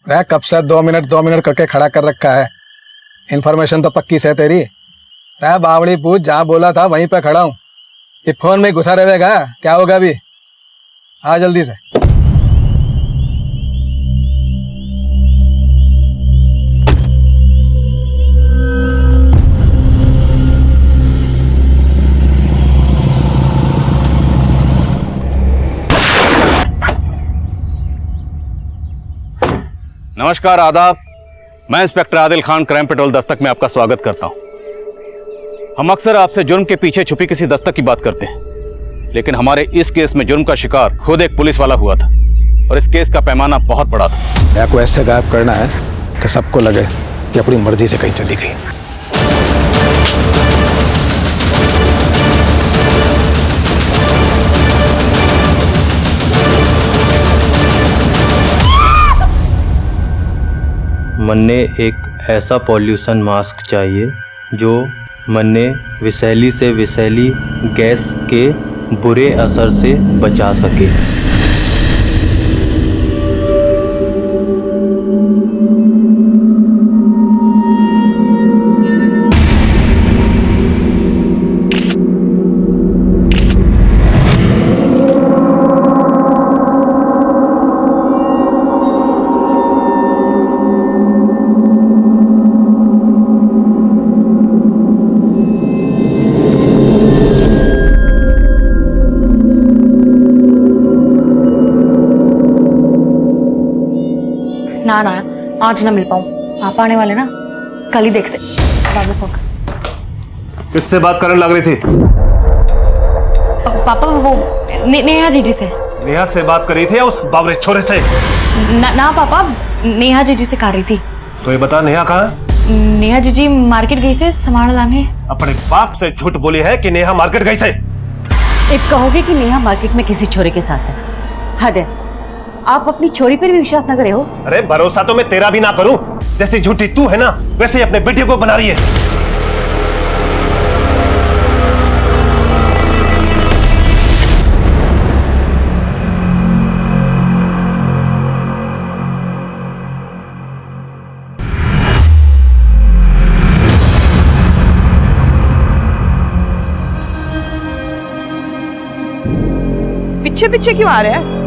रह कब से 2 मिनट करके खड़ा कर रखा है। इन्फॉर्मेशन तो पक्की से तेरी। रह बावड़ी पूछ, जहाँ बोला था वहीं पे खड़ा हूँ। ये फोन में घुसा रहेगा, क्या होगा अभी? आ जल्दी से। नमस्कार, आदाब। मैं inspector Adil Khan, crime petrol Dastak में आपका स्वागत करता हूं। हम अक्सर आपसे जुर्म के पीछे छुपी किसी दस्तक की बात करते हैं, लेकिन हमारे इस केस में जुर्म का शिकार खुद एक पुलिस वाला हुआ था और इस केस का पैमाना बहुत बड़ा था। या को ऐसे गायब करना है कि सबको लगे कि अपनी मर्जी से कहीं चली गई। मन्ने एक ऐसा पॉल्यूशन मास्क चाहिए जो मन्ने विषैली से विषैली गैस के बुरे असर से बचा सके। ना आज ना मिल पाऊं। पापा आने वाले ना, कल ही देखते। बाद में फोन कर। किससे बात करने लग रही थी? पापा वो नेहा जीजी से। नेहा से बात कर रही थी या उस बावरे छोरे से? ना पापा, नेहा जीजी से कर रही थी। तो ये बता, नेहा कहाँ है? नेहा जीजी मार्केट गई से सामान लाने। अपने बाप से झूठ बोली है कि नेहा मार्केट गई से। एक कहोगे कि नेहा मार्केट में किसी छोरे के साथ है। हद है, आप अपनी छोरी पर भी विश्वास न करे हो। अरे भरोसा तो मैं तेरा भी ना करूं। जैसी झूठी तू है ना, वैसे ही अपने बेटे को बना रही है। पीछे पीछे क्यों आ रहे हैं?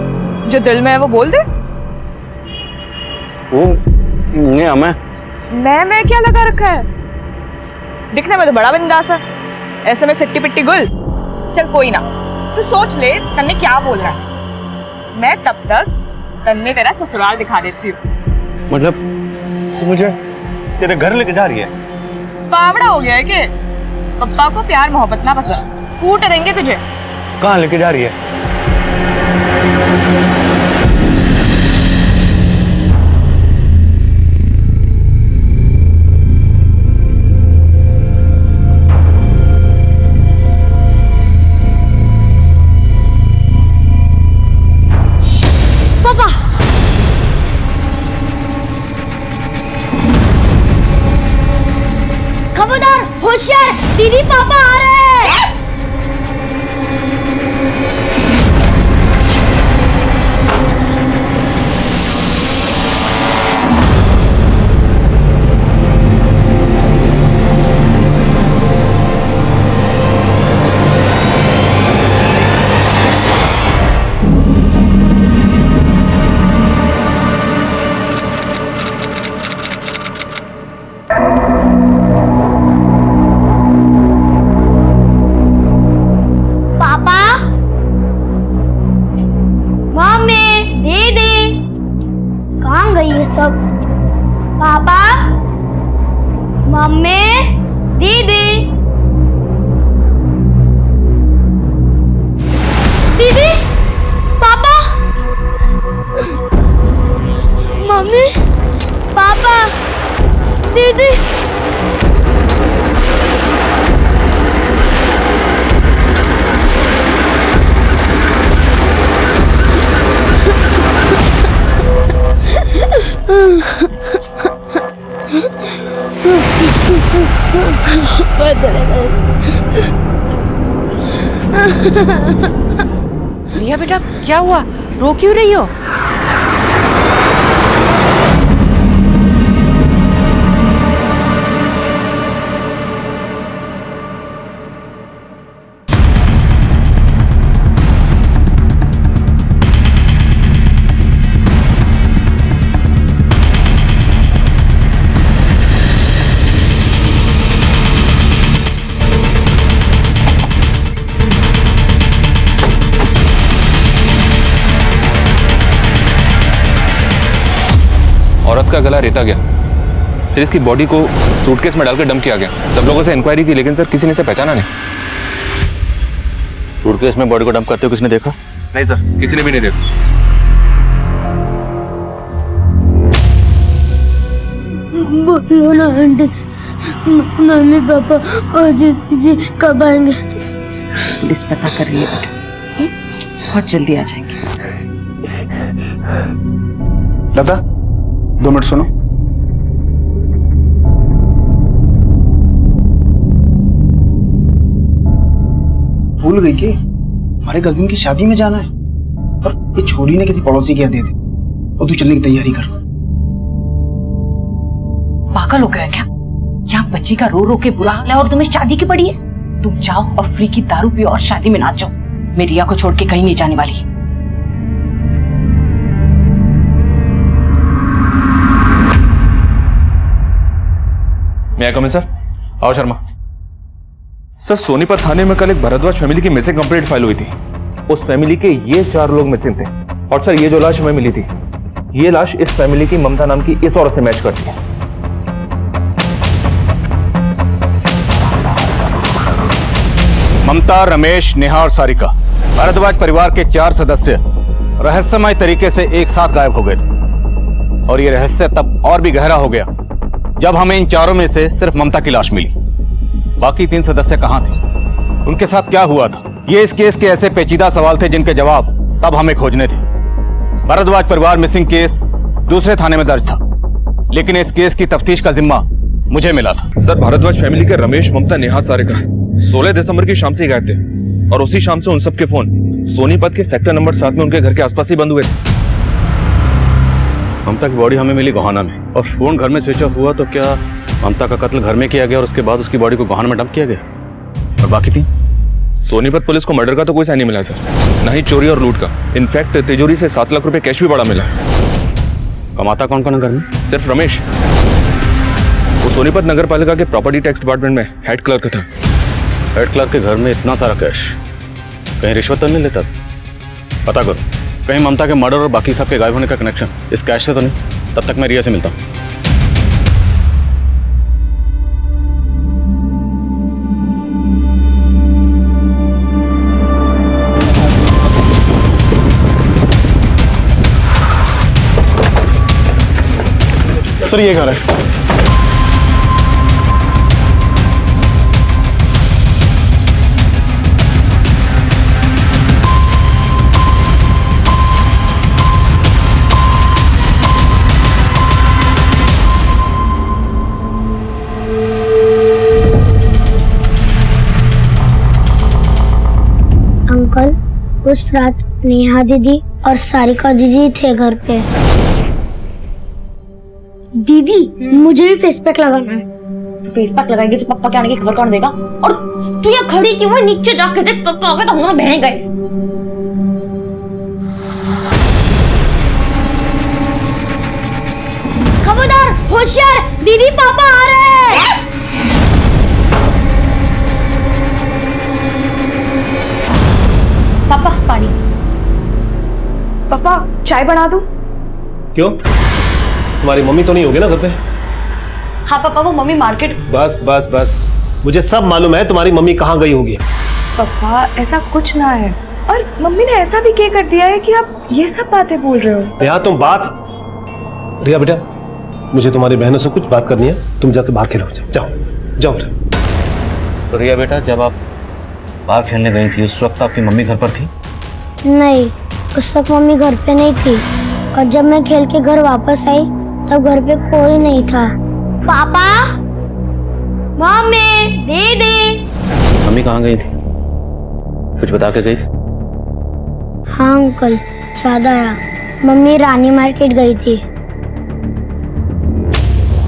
जो दिल में है वो बोल दे। वो नहीं, हमें मैं क्या लगा रखा है? दिखने में तो बड़ा बिंदास है, ऐसे में सिट्टी पिट्टी गुल। चल कोई ना, तू सोच ले तन्ने क्या बोल रहा है। मैं तब तक तन्ने तेरा ससुराल दिखा देती हूँ। मतलब तू मुझे तेरे घर लेके जा रही है? बावड़ा हो गया है कि पप्पा को प्यार मोहब्बत ना पसंद, कूट देंगे तुझे। कहाँ लेके जा रही है? खबरदार, होशियार, दीदी पापा आ रहे हैं। सब पापा, मम्मी, दीदी, दीदी, पापा, मम्मी, पापा, दीदी। रिया बेटा, क्या हुआ? रो क्यों रही हो? औरत का गला रेता गया, फिर इसकी बॉडी को सूटकेस में डालकर डंप किया गया। सब लोगों से इंक्वायरी की, लेकिन सर किसी ने इसे पहचाना नहीं। सूटकेस में बॉडी को डंप करते हुए किसने देखा? नहीं सर, किसी ने भी नहीं देखा। बोलो ना आंटी, मम्मी पापा और दीदी कब आएंगे? पुलिस पता कर रही है बेटा, बहुत जल्दी आ जाएंगे। लता 2 मिनट सुनो। भूल गई कि हमारे कजिन की शादी में जाना है और ये छोरी ने किसी पड़ोसी के यहाँ दे दी और तू चलने की तैयारी कर। पागल हो गया क्या? यहाँ बच्ची का रो रो के बुरा हाल है और तुम्हें शादी की पड़ी है। तुम जाओ और फ्री की दारू पियो और शादी में नाचो। मैं रिया को छोड़ के कहीं नहीं जाने वाली। मैं कम सर। आओ शर्मा। सर, सोनीपत थाने में कल एक भारद्वाज फैमिली की मिसिंग कंप्लेंट फाइल हुई थी। उस फैमिली के ये 4 लोग मिसिंग थे। और सर, ये जो लाश हमें मिली थी, ये लाश इस फैमिली की ममता नाम की इस औरत से मैच करती है। ममता, रमेश, नेहा और सारिका, भारद्वाज परिवार के 4 सदस्य रहस्यमय तरीके से एक साथ गायब हो गए थे। और ये रहस्य तब और भी गहरा हो गया जब हमें इन 4 में से सिर्फ ममता की लाश मिली। बाकी 3 सदस्य कहां थे, उनके साथ क्या हुआ था? ये इस केस के ऐसे पेचीदा सवाल थे जिनके जवाब तब हमें खोजने थे। भारद्वाज परिवार मिसिंग केस दूसरे थाने में दर्ज था, लेकिन इस केस की तफ्तीश का जिम्मा मुझे मिला था। सर, भारद्वाज फैमिली के रमेश, ममता, नेहा, सारिका 16 दिसंबर की शाम से ही गायब थे और उसी शाम से उन सबके फोन सोनीपत के सेक्टर नंबर 7 में उनके घर के आसपास ही बंद हुए थे। ममता की बॉडी हमें मिली गोहाना में और फोन घर में स्विच ऑफ हुआ, तो क्या ममता का कत्ल घर में किया गया और उसके बाद उसकी बॉडी को गोहाना में डंप किया गया? और बाकी 3? सोनीपत पुलिस को मर्डर का तो कोई साइन नहीं मिला सर, न ही चोरी और लूट का। इनफैक्ट तिजोरी से 7 लाख रुपए कैश भी बड़ा मिला। कमाता कौन कौन है घर में? सिर्फ रमेश। वो सोनीपत नगर पालिका के प्रॉपर्टी टैक्स डिपार्टमेंट में हेड क्लर्क था। हेड क्लर्क के घर में इतना सारा कैश, कहीं रिश्वत तो नहीं लेता? पता करो, कहीं ममता के मर्डर और बाकी सबके गायब होने का कनेक्शन इस कैश से तो नहीं। तब तक मैं रिया से मिलता हूँ। सर, ये घर है। अंकल, उस रात नेहा दीदी और सारिका दीदी थे घर पे। दीदी, मुझे भी फेस पैक लगाना है। फेस पैक लगाएंगे तो पापा के आने की खबर कौन देगा? और तू यहाँ खड़ी क्यों है? नीचे जाके देख, पापा आ गए तो हम दोनों बहन गए। खबरदार, होशियार, दीदी पापा आ रहे हैं। पापा, पानी। पापा, चाय बना दूं? क्यों, तुम्हारी मम्मी तो नहीं होगी ना घर पे? हाँ पापा, वो मम्मी मार्केट। बस बस बस, मुझे सब मालूम है तुम्हारी मम्मी कहाँ गई होगी। पापा, ऐसा कुछ ना है। और मम्मी ने ऐसा भी क्या कर दिया है कि आप ये सब बातें बोल रहे हो? रिया, तुम बात। रिया बेटा, मुझे तुम्हारी बहनों से कुछ बात करनी है। तुम जाके बाहर खेलो। जाओ जाओ बेटा। तो रिया बेटा, जब आप बाहर खेलने गई थी उस वक्त आपकी मम्मी घर पर थी? नहीं, उस वक्त मम्मी घर पे नहीं थी। और जब मैं खेल के घर वापस आई तब घर पे कोई नहीं था। पापा, मम्मी, दीदी। मम्मी कहाँ गई थी? कुछ बता के गई थी? हाँ अंकल, याद आया। मम्मी रानी मार्केट गई थी।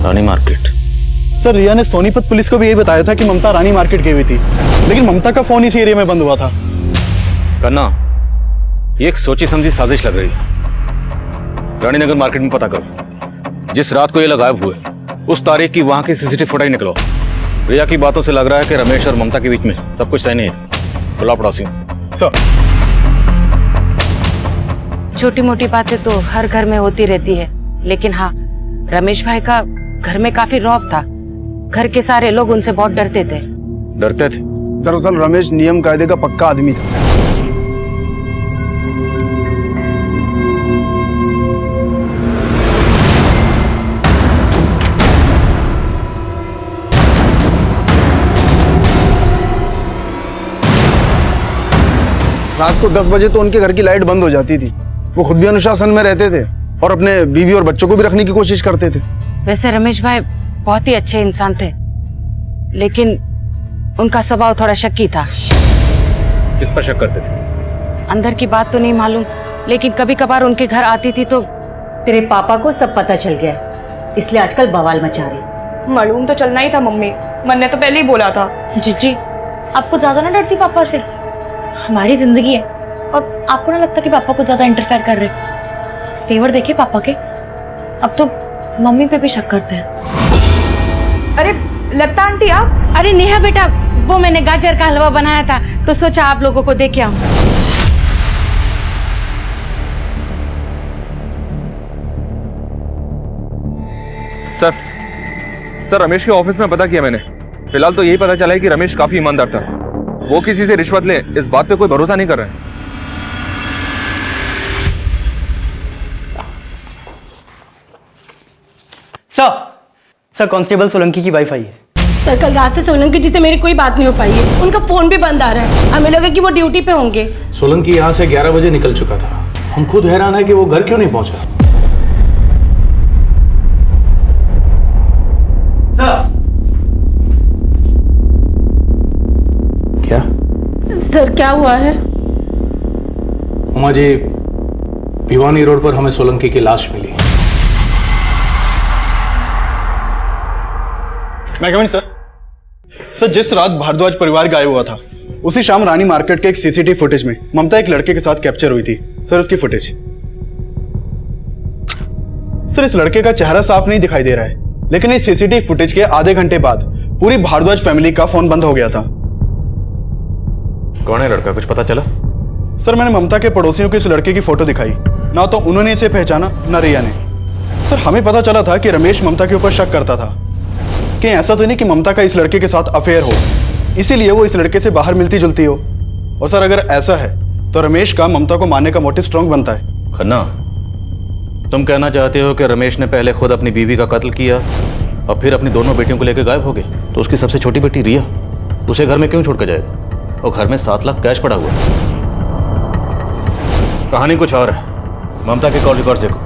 रानी मार्केट? सर, रिया ने सोनीपत पुलिस को भी यही बताया था कि ममता रानी मार्केट गई हुई थी, लेकिन ममता का फोन इसी एरिया में बंद हुआ था। कन्ना, ये एक सोची समझी साजिश लग रही है। रानीनगर मार्केट में पता करो, जिस रात को ये लोग गायब हुए उस तारीख की वहां की सीसीटीवी फुटेज निकलो। रिया की बातों से लग रहा है कि रमेश और ममता के बीच में सब कुछ सही नहीं था। बुला पड़ोसियों। सर, छोटी मोटी बातें तो हर घर में होती रहती है, लेकिन हाँ, रमेश भाई का घर में काफी रौब था। घर के सारे लोग उनसे बहुत डरते थे। डरते थे? दरअसल रमेश नियम कायदे का पक्का आदमी था। रात को 10 बजे तो उनके घर की लाइट बंद हो जाती थी। वो खुद भी अनुशासन में रहते थे और अपने बीवी और बच्चों को भी रखने की कोशिश करते थे। वैसे रमेश भाई बहुत ही अच्छे इंसान थे, लेकिन उनका स्वभाव थोड़ा शक्की था। किस पर शक करते थे? अंदर की बात तो नहीं मालूम, लेकिन कभी कभार उनके घर आती थी तो। तेरे पापा को सब पता चल गया, इसलिए आजकल बवाल मचा रही। मालूम तो चलना ही था मम्मी, मन ने तो पहले ही बोला था। जीजी, आपको ज्यादा ना डरती पापा से? हमारी जिंदगी है और आपको ना लगता कि पापा को ज्यादा इंटरफेयर कर रहे? तेवर देखे पापा के, अब तो मम्मी पे भी शक करते हैं। अरे लता आंटी आप? अरे नेहा बेटा, वो मैंने गाजर का हलवा बनाया था तो सोचा आप लोगों को दे के आऊं। सर रमेश के ऑफिस में पता किया मैंने। फिलहाल तो यही पता चला है कि रमेश काफी ईमानदार था। वो किसी से रिश्वत ले इस बात पे कोई भरोसा नहीं कर रहा है। सर कांस्टेबल सोलंकी की वाइफ आई है। सर कल रात से सोलंकी जी से मेरी कोई बात नहीं हो पाई है। उनका फोन भी बंद आ रहा है। हमें लगा कि वो ड्यूटी पे होंगे। सोलंकी यहाँ से 11 बजे निकल चुका था। हम खुद हैरान है कि वो घर क्यों नहीं पहुंचा। क्या सर क्या हुआ है? उमा जी, भिवानी रोड पर हमें सोलंकी की लाश मिली। मैं कमिंग सर। सर जिस रात भारद्वाज परिवार गायब हुआ था, उसी शाम रानी मार्केट के एक सीसीटीवी फुटेज में ममता एक लड़के के साथ कैप्चर हुई थी। सर उसकी फुटेज। सर इस लड़के का चेहरा साफ नहीं दिखाई दे रहा है, लेकिन इस सीसीटीवी फुटेज के आधे घंटे बाद पूरी भारद्वाज फैमिली का फोन बंद हो गया था। कौन है लड़का, कुछ पता चला? सर मैंने ममता के पड़ोसियों को इस लड़के की फोटो दिखाई, ना तो उन्होंने इसे पहचाना ना रिया ने। सर हमें पता चला था कि रमेश ममता के ऊपर शक करता था। कहीं ऐसा तो नहीं कि ममता का इस लड़के के साथ अफेयर हो, इसीलिए वो इस लड़के से बाहर मिलती जुलती हो। और सर अगर ऐसा है तो रमेश का ममता को मारने का मोटिव स्ट्रांग बनता है। खन्ना, तुम कहना चाहते हो कि रमेश ने पहले खुद अपनी बीवी का कत्ल किया और फिर अपनी दोनों बेटियों को लेकर गायब हो गए, तो उसकी सबसे छोटी बेटी रिया उसे घर में क्यों छोड़ कर जाएगा? और घर में 7 लाख कैश पड़ा हुआ है। कहानी कुछ और है। ममता के कॉल रिकॉर्ड्स देखो,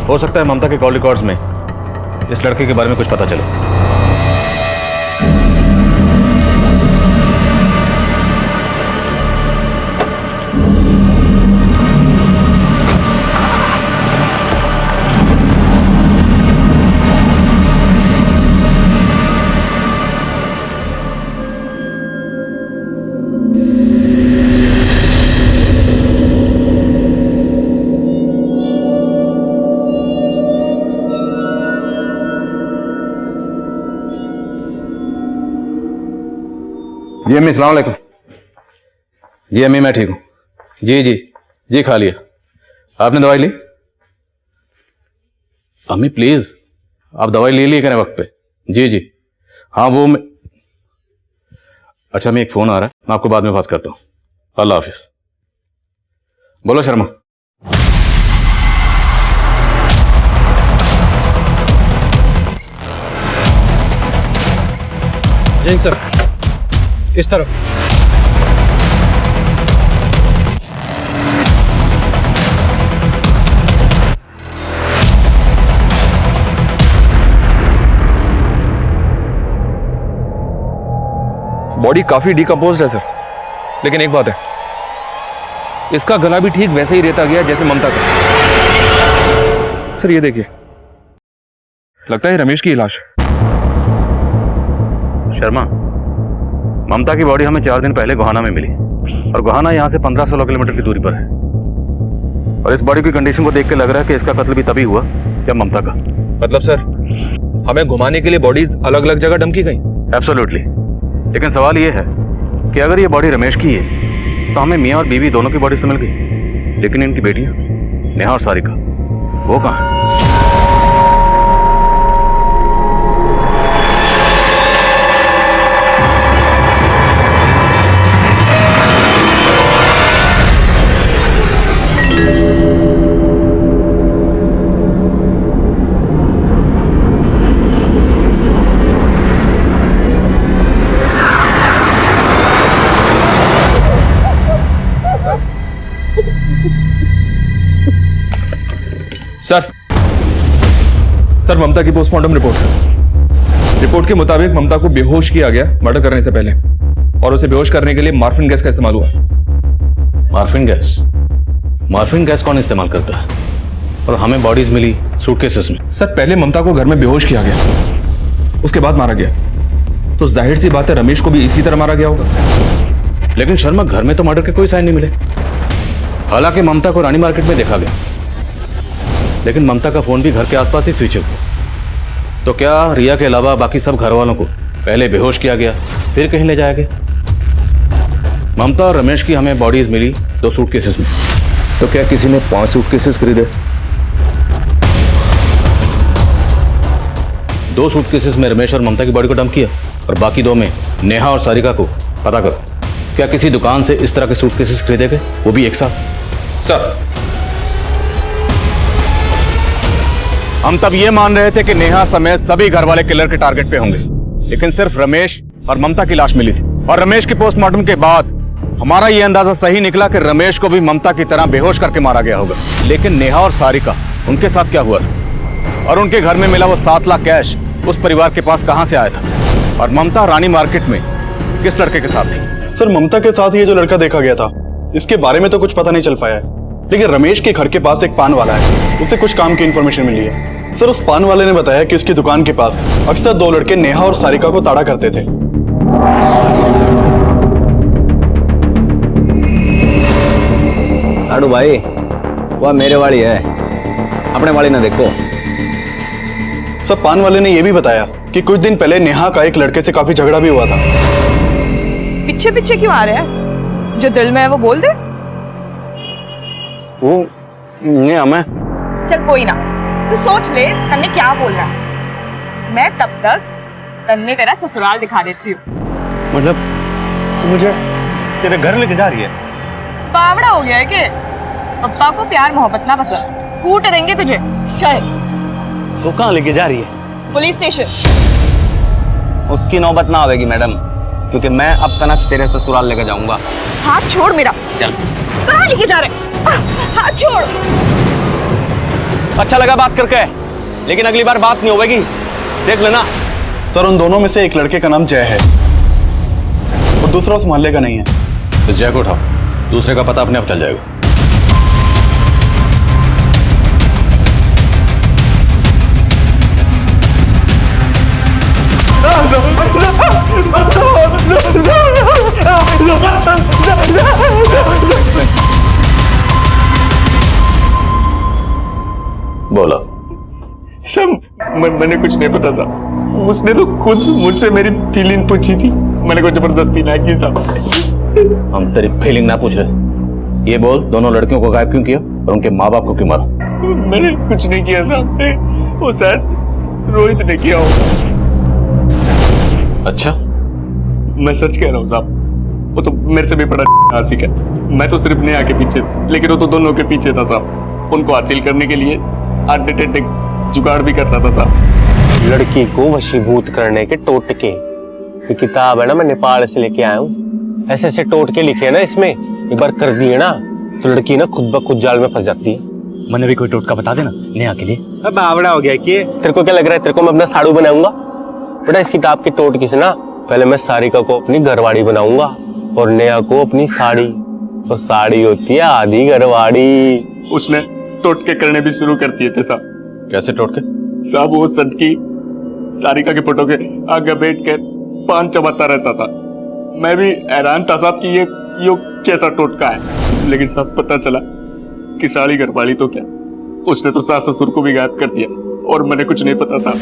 हो सकता है ममता के कॉल रिकॉर्ड्स में इस लड़के के बारे में कुछ पता चले। जी अम्मी, सलाम अलैकुम। जी अम्मी, मैं ठीक हूँ। जी जी जी, खा लिया। आपने दवाई ली? अम्मी प्लीज, आप दवाई ले लिए करें वक्त पे। जी जी हाँ, वो मैं। अच्छा, मैं एक फोन आ रहा है, मैं आपको बाद में बात करता हूँ। अल्लाह हाफिज। बोलो शर्मा। जी सर, इस तरफ। बॉडी काफी डिकम्पोज्ड है सर, लेकिन एक बात है, इसका गला भी ठीक वैसे ही रहता गया जैसे ममता का। सर ये देखिए, लगता है रमेश की लाश है। शर्मा, ममता की बॉडी हमें 4 दिन पहले गोहाना में मिली और गोहाना यहाँ से 15-16 किलोमीटर की दूरी पर है। और इस बॉडी की कंडीशन को देख के लग रहा है कि इसका कत्ल भी तभी हुआ जब ममता का। मतलब सर, हमें घुमाने के लिए बॉडीज अलग अलग जगह डंप की गई? एब्सोल्युटली। लेकिन सवाल यह है कि अगर ये बॉडी रमेश की है तो हमें मियाँ और बीवी दोनों की बॉडी से मिल गई, लेकिन इनकी बेटियां नेहा और सारिका वो कहाँ हैं? सर ममता की पोस्टमार्टम रिपोर्ट के मुताबिक ममता को बेहोश किया गया मर्डर करने से पहले, और उसे बेहोश करने के लिए मार्फिन गैस का इस्तेमाल हुआ। मार्फिन गैस कौन इस्तेमाल करता है? और हमें बॉडीज मिली सूटकेसेस में। सर पहले ममता को घर में बेहोश किया गया, उसके बाद मारा गया, तो जाहिर सी बात है रमेश को भी इसी तरह मारा गया होगा। लेकिन शर्मा, घर में तो मर्डर के कोई साइन नहीं मिले। हालांकि ममता को रानी मार्केट में देखा गया, लेकिन ममता का फोन भी घर के आसपास ही स्विच ऑफ हुआ। तो क्या रिया के अलावा बाकी सब घर वालों को पहले बेहोश किया गया, फिर कहीं ले जाया गया? ममता और रमेश की हमें बॉडीज मिली 2 सूटकेसेस में, तो क्या किसी ने 5 सूटकेसेस खरीदे? 2 सूटकेसेस में रमेश और ममता की बॉडी को डंप किया, और बाकी 2 में नेहा और सारिका को। पता करो, क्या किसी दुकान से इस तरह के सूटकेसेस खरीदे गए, वो भी एक साथ? सर हम तब ये मान रहे थे कि नेहा समेत सभी घर वाले किलर के टारगेट पे होंगे, लेकिन सिर्फ रमेश और ममता की लाश मिली थी। और रमेश के पोस्टमार्टम के बाद हमारा ये अंदाजा सही निकला कि रमेश को भी ममता की तरह बेहोश करके मारा गया होगा। लेकिन नेहा और सारिका, उनके साथ क्या हुआ था? और उनके घर में मिला वो 7 लाख कैश उस परिवार के पास कहां से आया था? और ममता रानी मार्केट में किस लड़के के साथ थी? सर ममता के साथ ये जो लड़का देखा गया था, इसके बारे में तो कुछ पता नहीं चल पाया है, लेकिन रमेश के घर के पास एक पान वाला है, उसे कुछ काम की इंफॉर्मेशन मिली है। सर उस पान वाले ने बताया कि उसकी दुकान के पास अक्सर 2 लड़के नेहा और सारिका को ताड़ा करते थे। लाडू भाई, वह मेरे वाली है, अपने वाली ना देखो। सर पान वाले ने यह भी बताया कि कुछ दिन पहले नेहा का एक लड़के से काफी झगड़ा भी हुआ था। पीछे पीछे क्यों आ रहे हैं? जो दिल में है वो बोल दे। वो नेहा मैं। चल कोई ना, तू सोच ले तन्ने क्या बोल रहा है। मैं तब तक तन्ने तेरा ससुराल दिखा देती हूँ। मतलब मुझे तेरे घर लेके जा रही है? बावड़ा हो गया है कि पप्पा को प्यार मोहब्बत ना पसंद, कूट देंगे तुझे। चल। तो कहाँ लेके जा रही है? Police station. उसकी नौबत ना आवेगी मैडम, क्योंकि मैं अब तक तेरे ससुराल लेके जाऊंगा। हाथ छोड़ मेरा। चल। कहाँ लेके जा रहे? हाथ छोड़। अच्छा लगा बात करके, लेकिन अगली बार बात नहीं होगी, देख लेना। सर उन दोनों में से एक लड़के का नाम जय है और दूसरा उस मोहल्ले का नहीं है। इस जय को उठाओ, दूसरे का पता अपने आप चल जाएगा। बोला। सर मैंने कुछ नहीं पता साहब, उसने तो खुद मुझसे मेरी फीलिंग पूछी थी, मैंने कोई जबरदस्ती ना की साहब। हम तेरी फीलिंग ना पूछ रहे, ये बोल, दोनों लड़कियों को गायब क्यों किया और उनके माँ बाप को क्यों मारा? मैंने कुछ नहीं किया साहब, वो शायद रोहित ने किया होगा। अच्छा? मैं सच कह रहा हूँ साहब, वो तो मेरे से भी बड़ा आशिक है। मैं तो सिर्फ नेहा के पीछे था, लेकिन वो तो दोनों के पीछे था साहब। उनको हासिल करने के लिए आर्टिटेटिक जुगाड़ भी कर रहा था साहब। लड़की को वशीभूत करने के टोटके, ये किताब है ना, मैं नेपाल से लेके आया हूँ। ऐसे ऐसे टोटके लिखे हैं ना इसमें, एक बार कर दिए ना तो लड़की ना खुद ब खुद जाल में फंस जाती है। मैंने भी कोई टोटका बता देना नेहा के लिए। अब बावड़ा हो गया कि तेरे को क्या लग रहा है तेरे को मैं अपना साड़ू बनाऊंगा? बेटा इस किताब के टोटके से ना पहले मैं सारिका को अपनी घरवाड़ी बनाऊंगा और नेहा को अपनी साड़ी। तो साड़ी होती है आधी घरवाड़ी। उसने टोटके करने भी शुरू कर दिए थे साहब। कैसे टोटके? साहब वो सटकी सारिका के फोटो के आगे बैठ कर पान चबाता रहता था। मैं भी हैरान था साहब कि ये कैसा टोटका है, लेकिन साहब पता चला कि साड़ी घरवाली तो क्या, उसने तो सास ससुर को भी गायब कर दिया और मैंने कुछ नहीं पता साहब।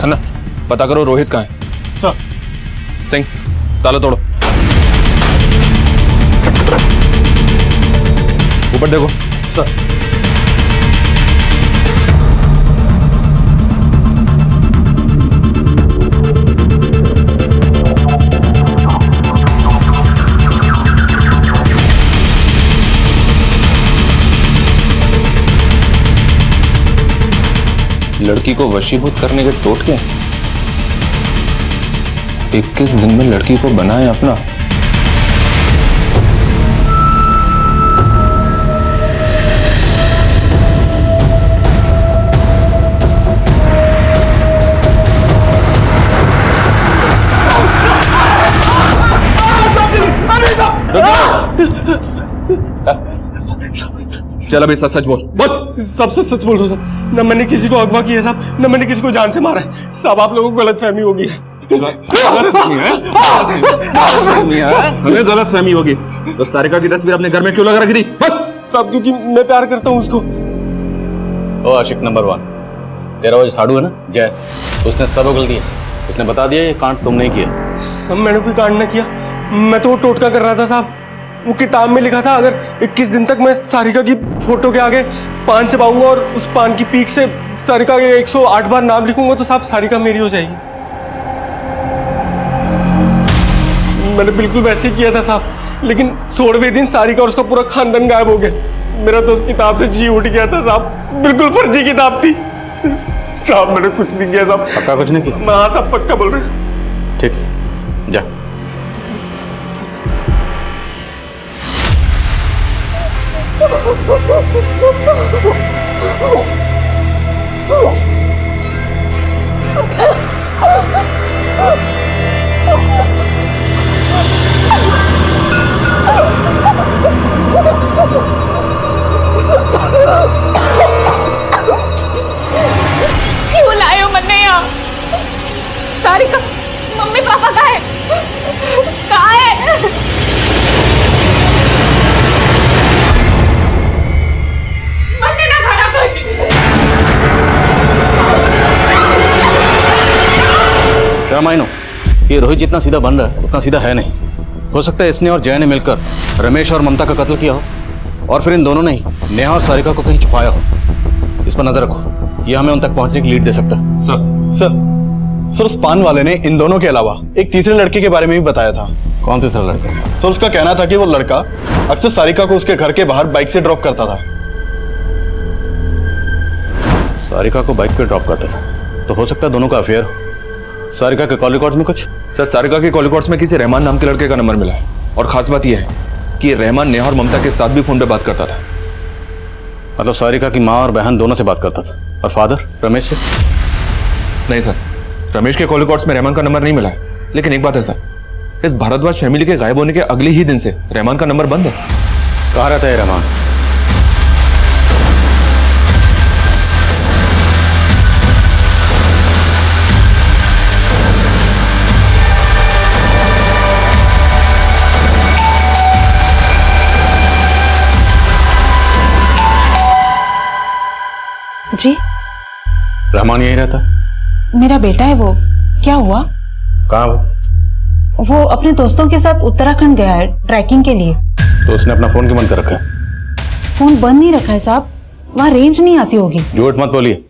खन्ना, पता करो रोहित कहाँ है। सर। सिंह, ताला तोड़ो। ऊपर देखो। सर। लड़की लड़की को वशीभूत करने के टोटके? 21 दिन में लड़की को बनाए अपना। चल अभी सच सच बोल। सब सच बोल रहा हूँ साहब। न मैंने किसी को अगवा किया साहब, न मैंने किसी को जान से मारा है साहब। आप लोगों को गलतफहमी होगी है। हमें गलतफहमी होगी तो सारिका की तस्वीर अपने घर में क्यों लगा रखी थी? बस सब क्योंकि मैं प्यार करता हूँ उसको। ओ आशिक नंबर 1, तेरा वो जो साड़ू है ना जय, उसने सब उगल दिया। उसने बता दिया ये कांड तुम नहीं किया। सब मैंने कोई कांड न किया, मैं तो वो टोटका कर रहा था साहब। वो किताब में लिखा था अगर 21 दिन तक मैं सारिका की फोटो के आगे पान चबाऊंगा और उस पान की पीक से सारिका के 108 बार नाम लिखूंगा तो साहब सारिका मेरी हो जाएगी। मैंने बिल्कुल वैसे ही किया था साहब, लेकिन 16वें दिन सारिका और उसका पूरा खानदान गायब हो गया। मेरा तो उस किताब से जी उठ गया था साहब, बिल्कुल फर्जी किताब थी साहब। मैंने कुछ नहीं किया साहब। पक्का कुछ नहीं किया? हाँ साहब पक्का बोल रहे। ठीक है जा। क्यों लाए हो मन्ने यहाँ? सारिका मम्मी पापा कहाँ है? कहाँ है? मन्ने ना खाना कुछ। क्या मायनो, ये रोहित जितना सीधा बन रहा है उतना सीधा है नहीं। हो सकता है इसने और जय ने मिलकर रमेश और ममता का कत्ल किया हो, और फिर इन दोनों ने ही नेहा और सारिका को कहीं छुपाया हो। इस पर नजर रखो, ये हमें उन तक पहुंचने की लीड दे सकता है। सर उस पान वाले ने इन दोनों के अलावा एक तीसरे लड़के के बारे में भी बताया था। कौन तीसरा लड़का? सर उसका कहना था कि वो लड़का अक्सर सारिका को उसके घर के बाहर बाइक से ड्रॉप करता था। सारिका को बाइक पे ड्रॉप करता था तो हो सकता है दोनों का अफेयर हो। सारिका के कॉल रिकॉर्ड्स में कुछ? सर सारिका के कॉल रिकॉर्ड्स में किसी रहमान नाम के लड़के का नंबर मिला है, और खास बात यह है कि रहमान नेहा और ममता के साथ भी फोन पे बात करता था। मतलब सारिका की माँ और बहन दोनों से बात करता था। और फादर रमेश से? नहीं सर, रमेश के कॉल रिकॉर्ड्स में रहमान का नंबर नहीं मिला है। लेकिन एक बात है सर, इस भारद्वाज फैमिली के गायब होने के अगले ही दिन से रहमान का नंबर बंद है। कहाँ रहता है रहमान? जी रहमान यहीं रहता? मेरा बेटा है वो। क्या हुआ? कहाँ वो अपने दोस्तों के साथ उत्तराखंड गया है ट्रैकिंग के लिए। तो उसने अपना फोन क्यों बंद कर रखा है? फोन बंद नहीं रखा है साहब, वहाँ रेंज नहीं आती होगी। झूठ मत बोलिए,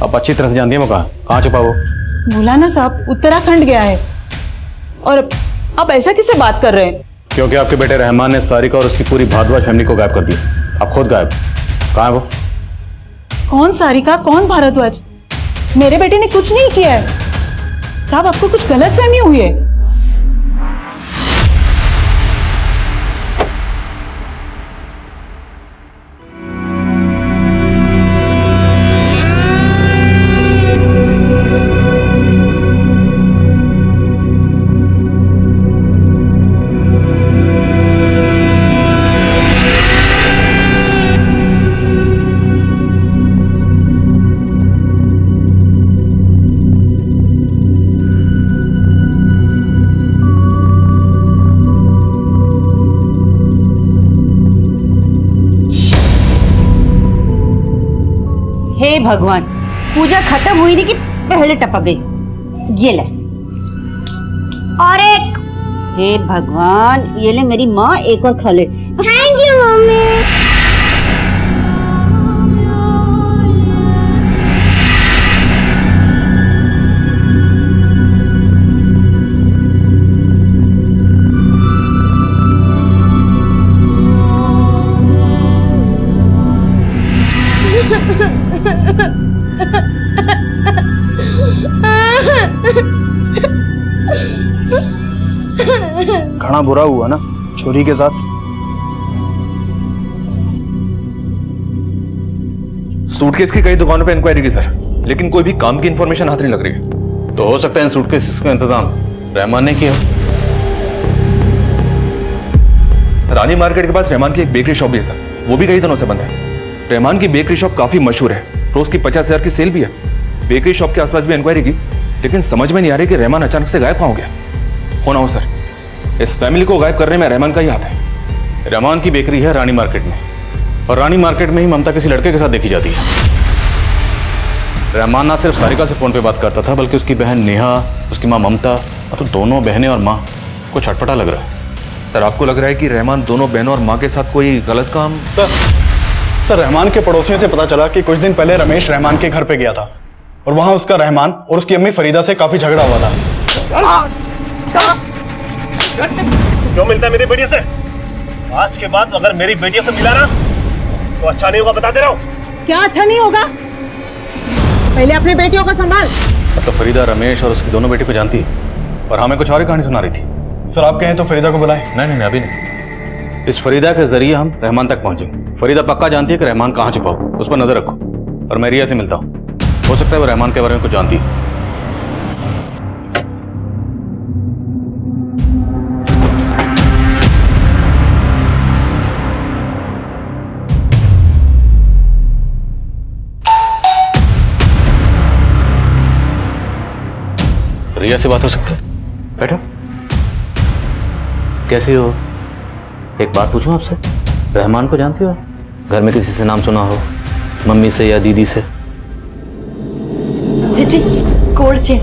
आप अच्छी तरह से जानती है वो कहाँ छुपा वो। बोला ना साहब, उत्तराखंड गया है। और आप ऐसा किससे बात कर रहे हैं? क्योंकि आपके बेटे रहमान ने सारिका और उसकी पूरी भारद्वाज फैमिली को गायब कर दिया। आप खुद गायब। कहाँ है वो? कौन सारिका, कौन भारद्वाज? मेरे बेटे ने कुछ नहीं किया है साहब, आपको कुछ गलतफहमी हुई है। हे भगवान, पूजा खत्म हुई नहीं कि पहले टपक गई। ये ले। और एक। हे भगवान, ये ले मेरी माँ, एक और खा ले। Thank you mummy. घना बुरा हुआ ना छोरी के साथ। सूटकेस की कई दुकानों पे इंक्वायरी की सर, लेकिन कोई भी काम की इंफॉर्मेशन हाथ नहीं लग रही है। तो हो सकता है इन सूटकेसेस का इंतजाम रहमान ने किया। रानी मार्केट के पास रहमान की एक बेकरी शॉप भी है सर, वो भी कई दिनों से बंद है। रहमान की बेकरी शॉप काफी मशहूर है, रोज की 50,000 की सेल भी है। बेकरी शॉप के आसपास भी इंक्वायरी की, लेकिन समझ में नहीं आ रही कि रहमान अचानक से गायब कहाँ हो गया। हो ना हो सर, इस फैमिली को गायब करने में रहमान का ही हाथ है। रहमान की बेकरी है रानी मार्केट में, और रानी मार्केट में ही ममता किसी लड़के के साथ देखी जाती है। रहमान ना सिर्फ सारिका से फोन पे बात करता था, बल्कि उसकी बहन नेहा, उसकी माँ ममता, और तो दोनों बहनें और माँ को छटपटा लग रहा है। सर आपको लग रहा है कि रहमान दोनों बहनों और माँ के साथ कोई गलत काम? सर रहमान के पड़ोसियों से पता चला कि कुछ दिन पहले रमेश रहमान के घर पे गया था और वहां उसका रहमान और उसकी अम्मी फरीदा से काफी झगड़ा हुआ था। क्यों मिलता है मेरी बेटियों से? आज के बाद अगर मेरी बेटियों से मिला ना तो अच्छा नहीं होगा, बता दे रहा हूँ। क्या अच्छा नहीं होगा? पहले अपनी बेटियों का संभाल। मतलब फरीदा रमेश और उसकी दोनों बेटी को जानती है और हमें कुछ और ही कहानी सुना रही थी। सर आप कहें तो फरीदा को बुलाएं। नहीं अभी नहीं। इस फरीदा के जरिए हम रहमान तक पहुंचेंगे। फरीदा पक्का जानती है कि रहमान कहाँ छुपा हो, उस पर नजर रखो। और मैं रिया से मिलता हूँ, हो सकता है वो रहमान के बारे में कुछ जानती है। रिया से बात हो सकती है? बैठो। कैसी हो? एक बात पूछूं आपसे, रहमान को जानती हो? घर में किसी से नाम सुना हो, मम्मी से या दीदी से? जीजी गोल्ड चेन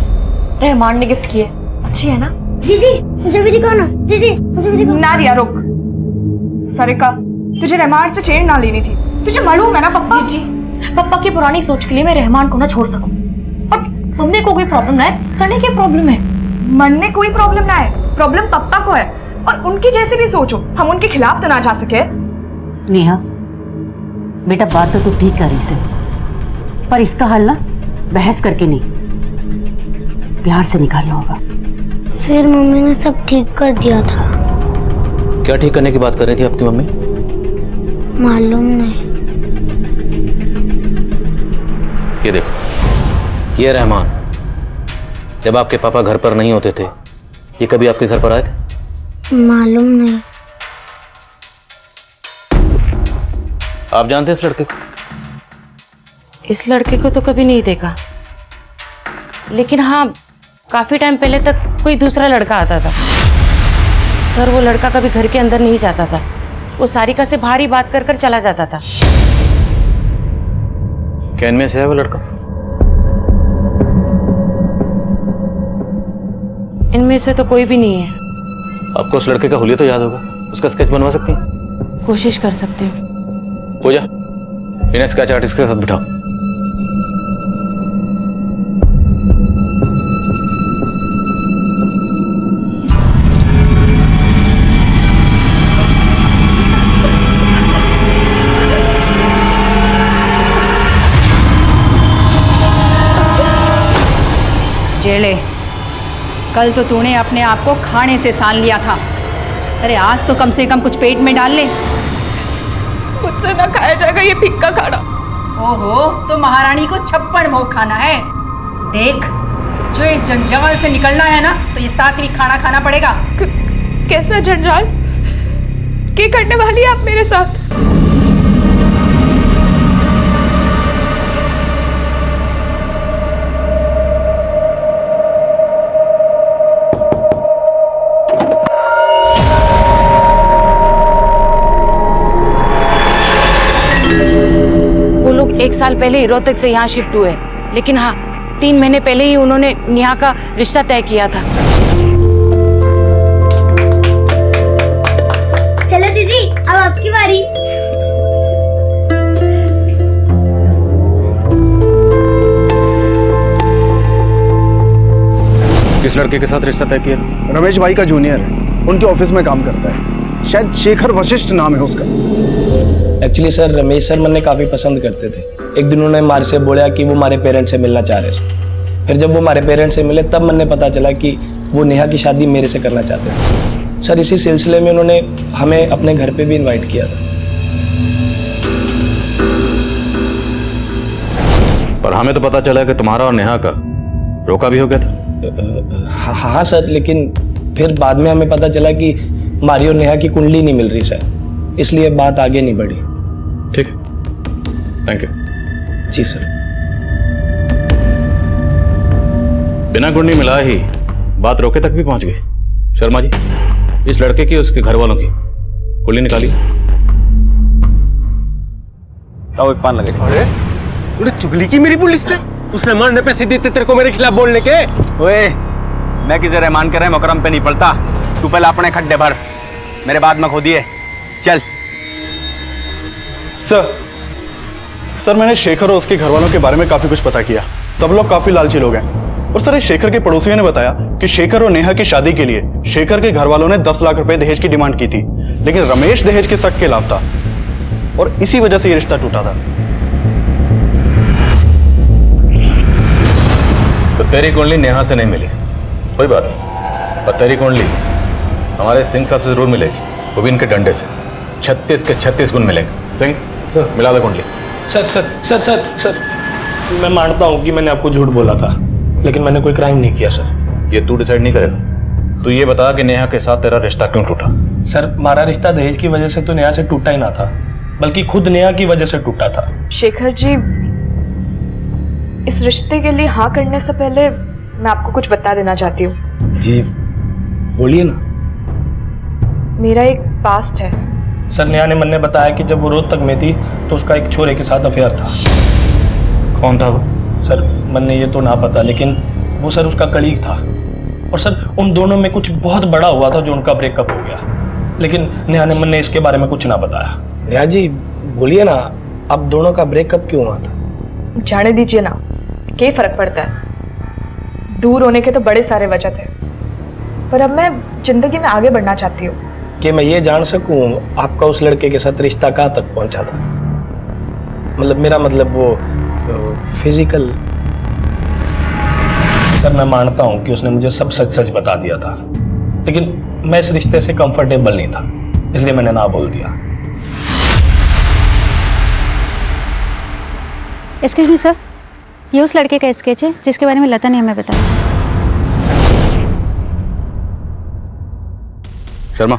रहमान ने गिफ्ट की है, अच्छी है ना? जीजी मुझे भी दिखाओ ना। जीजी मुझे भी दिखाओ ना रिया रुक। सारिका तुझे रहमान से चेन ना लेनी थी, तुझे मालूम है ना पप्पा। जीजी पप्पा की पुरानी सोच के लिए मैं रहमान को ना छोड़ सकूं, और मम्मी को कोई प्रॉब्लम ना है, करने क्या प्रॉब्लम है? मन में कोई प्रॉब्लम ना है, प्रॉब्लम पप्पा को है। और उनकी जैसे भी सोचो, हम उनके खिलाफ तो ना जा सके। नेहा बेटा बात तो तू ठीक कर रही से, पर इसका हल ना बहस करके नहीं, प्यार से निकालना होगा। फिर मम्मी ने सब ठीक कर दिया था। क्या ठीक करने की बात कर रही थी आपकी मम्मी? मालूम नहीं। ये देखो, ये रहमान जब आपके पापा घर पर नहीं होते थे, ये कभी आपके घर पर आए थे? मालूम नहीं। आप जानते हैं इस लड़के को? इस लड़के को तो कभी नहीं देखा, लेकिन हाँ काफी टाइम पहले तक कोई दूसरा लड़का आता था। सर वो लड़का कभी घर के अंदर नहीं जाता था, वो सारिका से बाहर ही बात कर कर चला जाता था। क्या इनमें से है वो लड़का? इनमें से तो कोई भी नहीं है। आपको उस लड़के का हुलिया तो याद होगा, उसका स्केच बनवा सकती हैं? कोशिश कर सकते हो। पूजा इन्हें स्केच आर्टिस्ट के साथ बिठाओ। जेले, कल तो तूने अपने आप को खाने से सान लिया था, अरे आज तो कम से कम कुछ पेट में डाल ले। मुझसे ना खाया जाएगा ये फिक्का खाना। ओहो, तो महारानी को 56 भोग खाना है। देख, जो इस जंजाल से निकलना है ना, तो ये सात्विक खाना खाना पड़ेगा। कैसा जंजाल? क्या करने वाली है आप मेरे साथ? एक साल पहले ही रोहतक से यहाँ शिफ्ट हुए, लेकिन हाँ 3 महीने पहले ही उन्होंने नेहा का रिश्ता तय किया था। चलो दीदी अब आपकी बारी। किस लड़के के साथ रिश्ता तय किया था? रमेश भाई का जूनियर है, उनके ऑफिस में काम करता है, शायद शेखर वशिष्ठ नाम है उसका। एक्चुअली सर रमेश सर मैंने काफ़ी पसंद करते थे। एक दिन उन्होंने मारे से बोला कि वो हमारे पेरेंट्स से मिलना चाह रहे थे। फिर जब वो हमारे पेरेंट्स से मिले तब मैंने पता चला कि वो नेहा की शादी मेरे से करना चाहते थे। सर इसी सिलसिले में उन्होंने हमें अपने घर पे भी इनवाइट किया था। पर हमें तो पता चला कि तुम्हारा और नेहा का रोका भी हो गया था। हाँ सर, लेकिन फिर बाद में हमें पता चला कि हमारी और नेहा की कुंडली नहीं मिल रही सर, इसलिए बात आगे नहीं बढ़ी। ठीक है, थैंक यू। Ji sir. बिना कुंडली मिला ही बात रोके तक भी पहुंच गई। शर्मा जी, इस लड़के की उसके घर वालों की कुंडली निकाली। तो एक पान लगे। अरे तूने चुगली की मेरी पुलिस से? उसने मारने पैसे देते तेरे को मेरे खिलाफ बोलने के? ओए, मैं किसे रहमान कर रहे मुकरम पे नहीं पड़ता। तू पहले अपने खड्डे भर, मेरे बाद में खोदिए। चल। सर मैंने शेखर और उसके घर वालों के बारे में काफी कुछ पता किया। सब लोग काफी लालची लोग हैं। और सर, शेखर के पड़ोसियों ने बताया कि शेखर और नेहा की शादी के लिए शेखर के घर वालों ने 10 लाख रुपए दहेज की डिमांड की थी, लेकिन रमेश दहेज के शक के खिलाफ था और इसी वजह से ये रिश्ता टूटा था। तो तेरी कुंडली नेहा से नहीं मिली, कोई बात नहीं, पर तेरी कुंडली हमारे सिंह साहब से जरूर मिलेगी, वो भी इनके डंडे से। 36 के 36 गुण मिलेंगे। सिंह सर, मिला दे कुंडली। Sir sir sir sir sir मैं मानता हूँ कि मैंने आपको झूठ बोला था, लेकिन मैंने कोई क्राइम नहीं किया सर। ये तू डिसाइड नहीं करेगा। तू ये बता कि नेहा के साथ तेरा रिश्ता क्यों टूटा? सर, हमारा रिश्ता दहेज की वजह से तो नेहा से टूटा ही ना था, बल्कि खुद नेहा की वजह से टूटा था। शेखर जी, इस रिश्ते के लिए हाँ करने से पहले मैं आपको कुछ बता देना चाहती हूँ। जी बोलिए ना। मेरा एक पास्ट है। सर, नेहा ने मन ने बताया कि जब वो रोहतक में थी तो उसका एक छोरे के साथ अफेयर था। कौन था वो? सर, मन ने ये तो ना पता, लेकिन वो सर उसका कलीग था। और सर, उन दोनों में कुछ बहुत बड़ा हुआ था जो उनका ब्रेकअप हो गया, लेकिन नेहा ने मन ने इसके बारे में कुछ ना बताया। नेहा जी बोलिए ना, अब दोनों का ब्रेकअप क्यों हुआ था? जाने दीजिए ना, क्या फर्क पड़ता है। दूर होने के तो बड़े सारे वजह थे, पर अब मैं जिंदगी में आगे बढ़ना चाहती हूँ। कि मैं ये जान सकूं आपका उस लड़के के साथ रिश्ता कहाँ तक पहुंचा था? मतलब मेरा मतलब वो फिजिकल। सर, मैं मानता हूं कि उसने मुझे सब सच सच बता दिया था, लेकिन मैं इस रिश्ते से कंफर्टेबल नहीं था, इसलिए मैंने ना बोल दिया। एक्सक्यूज मी सर, ये उस लड़के का स्केच है जिसके बारे में लता ने हमें बताया। शर्मा,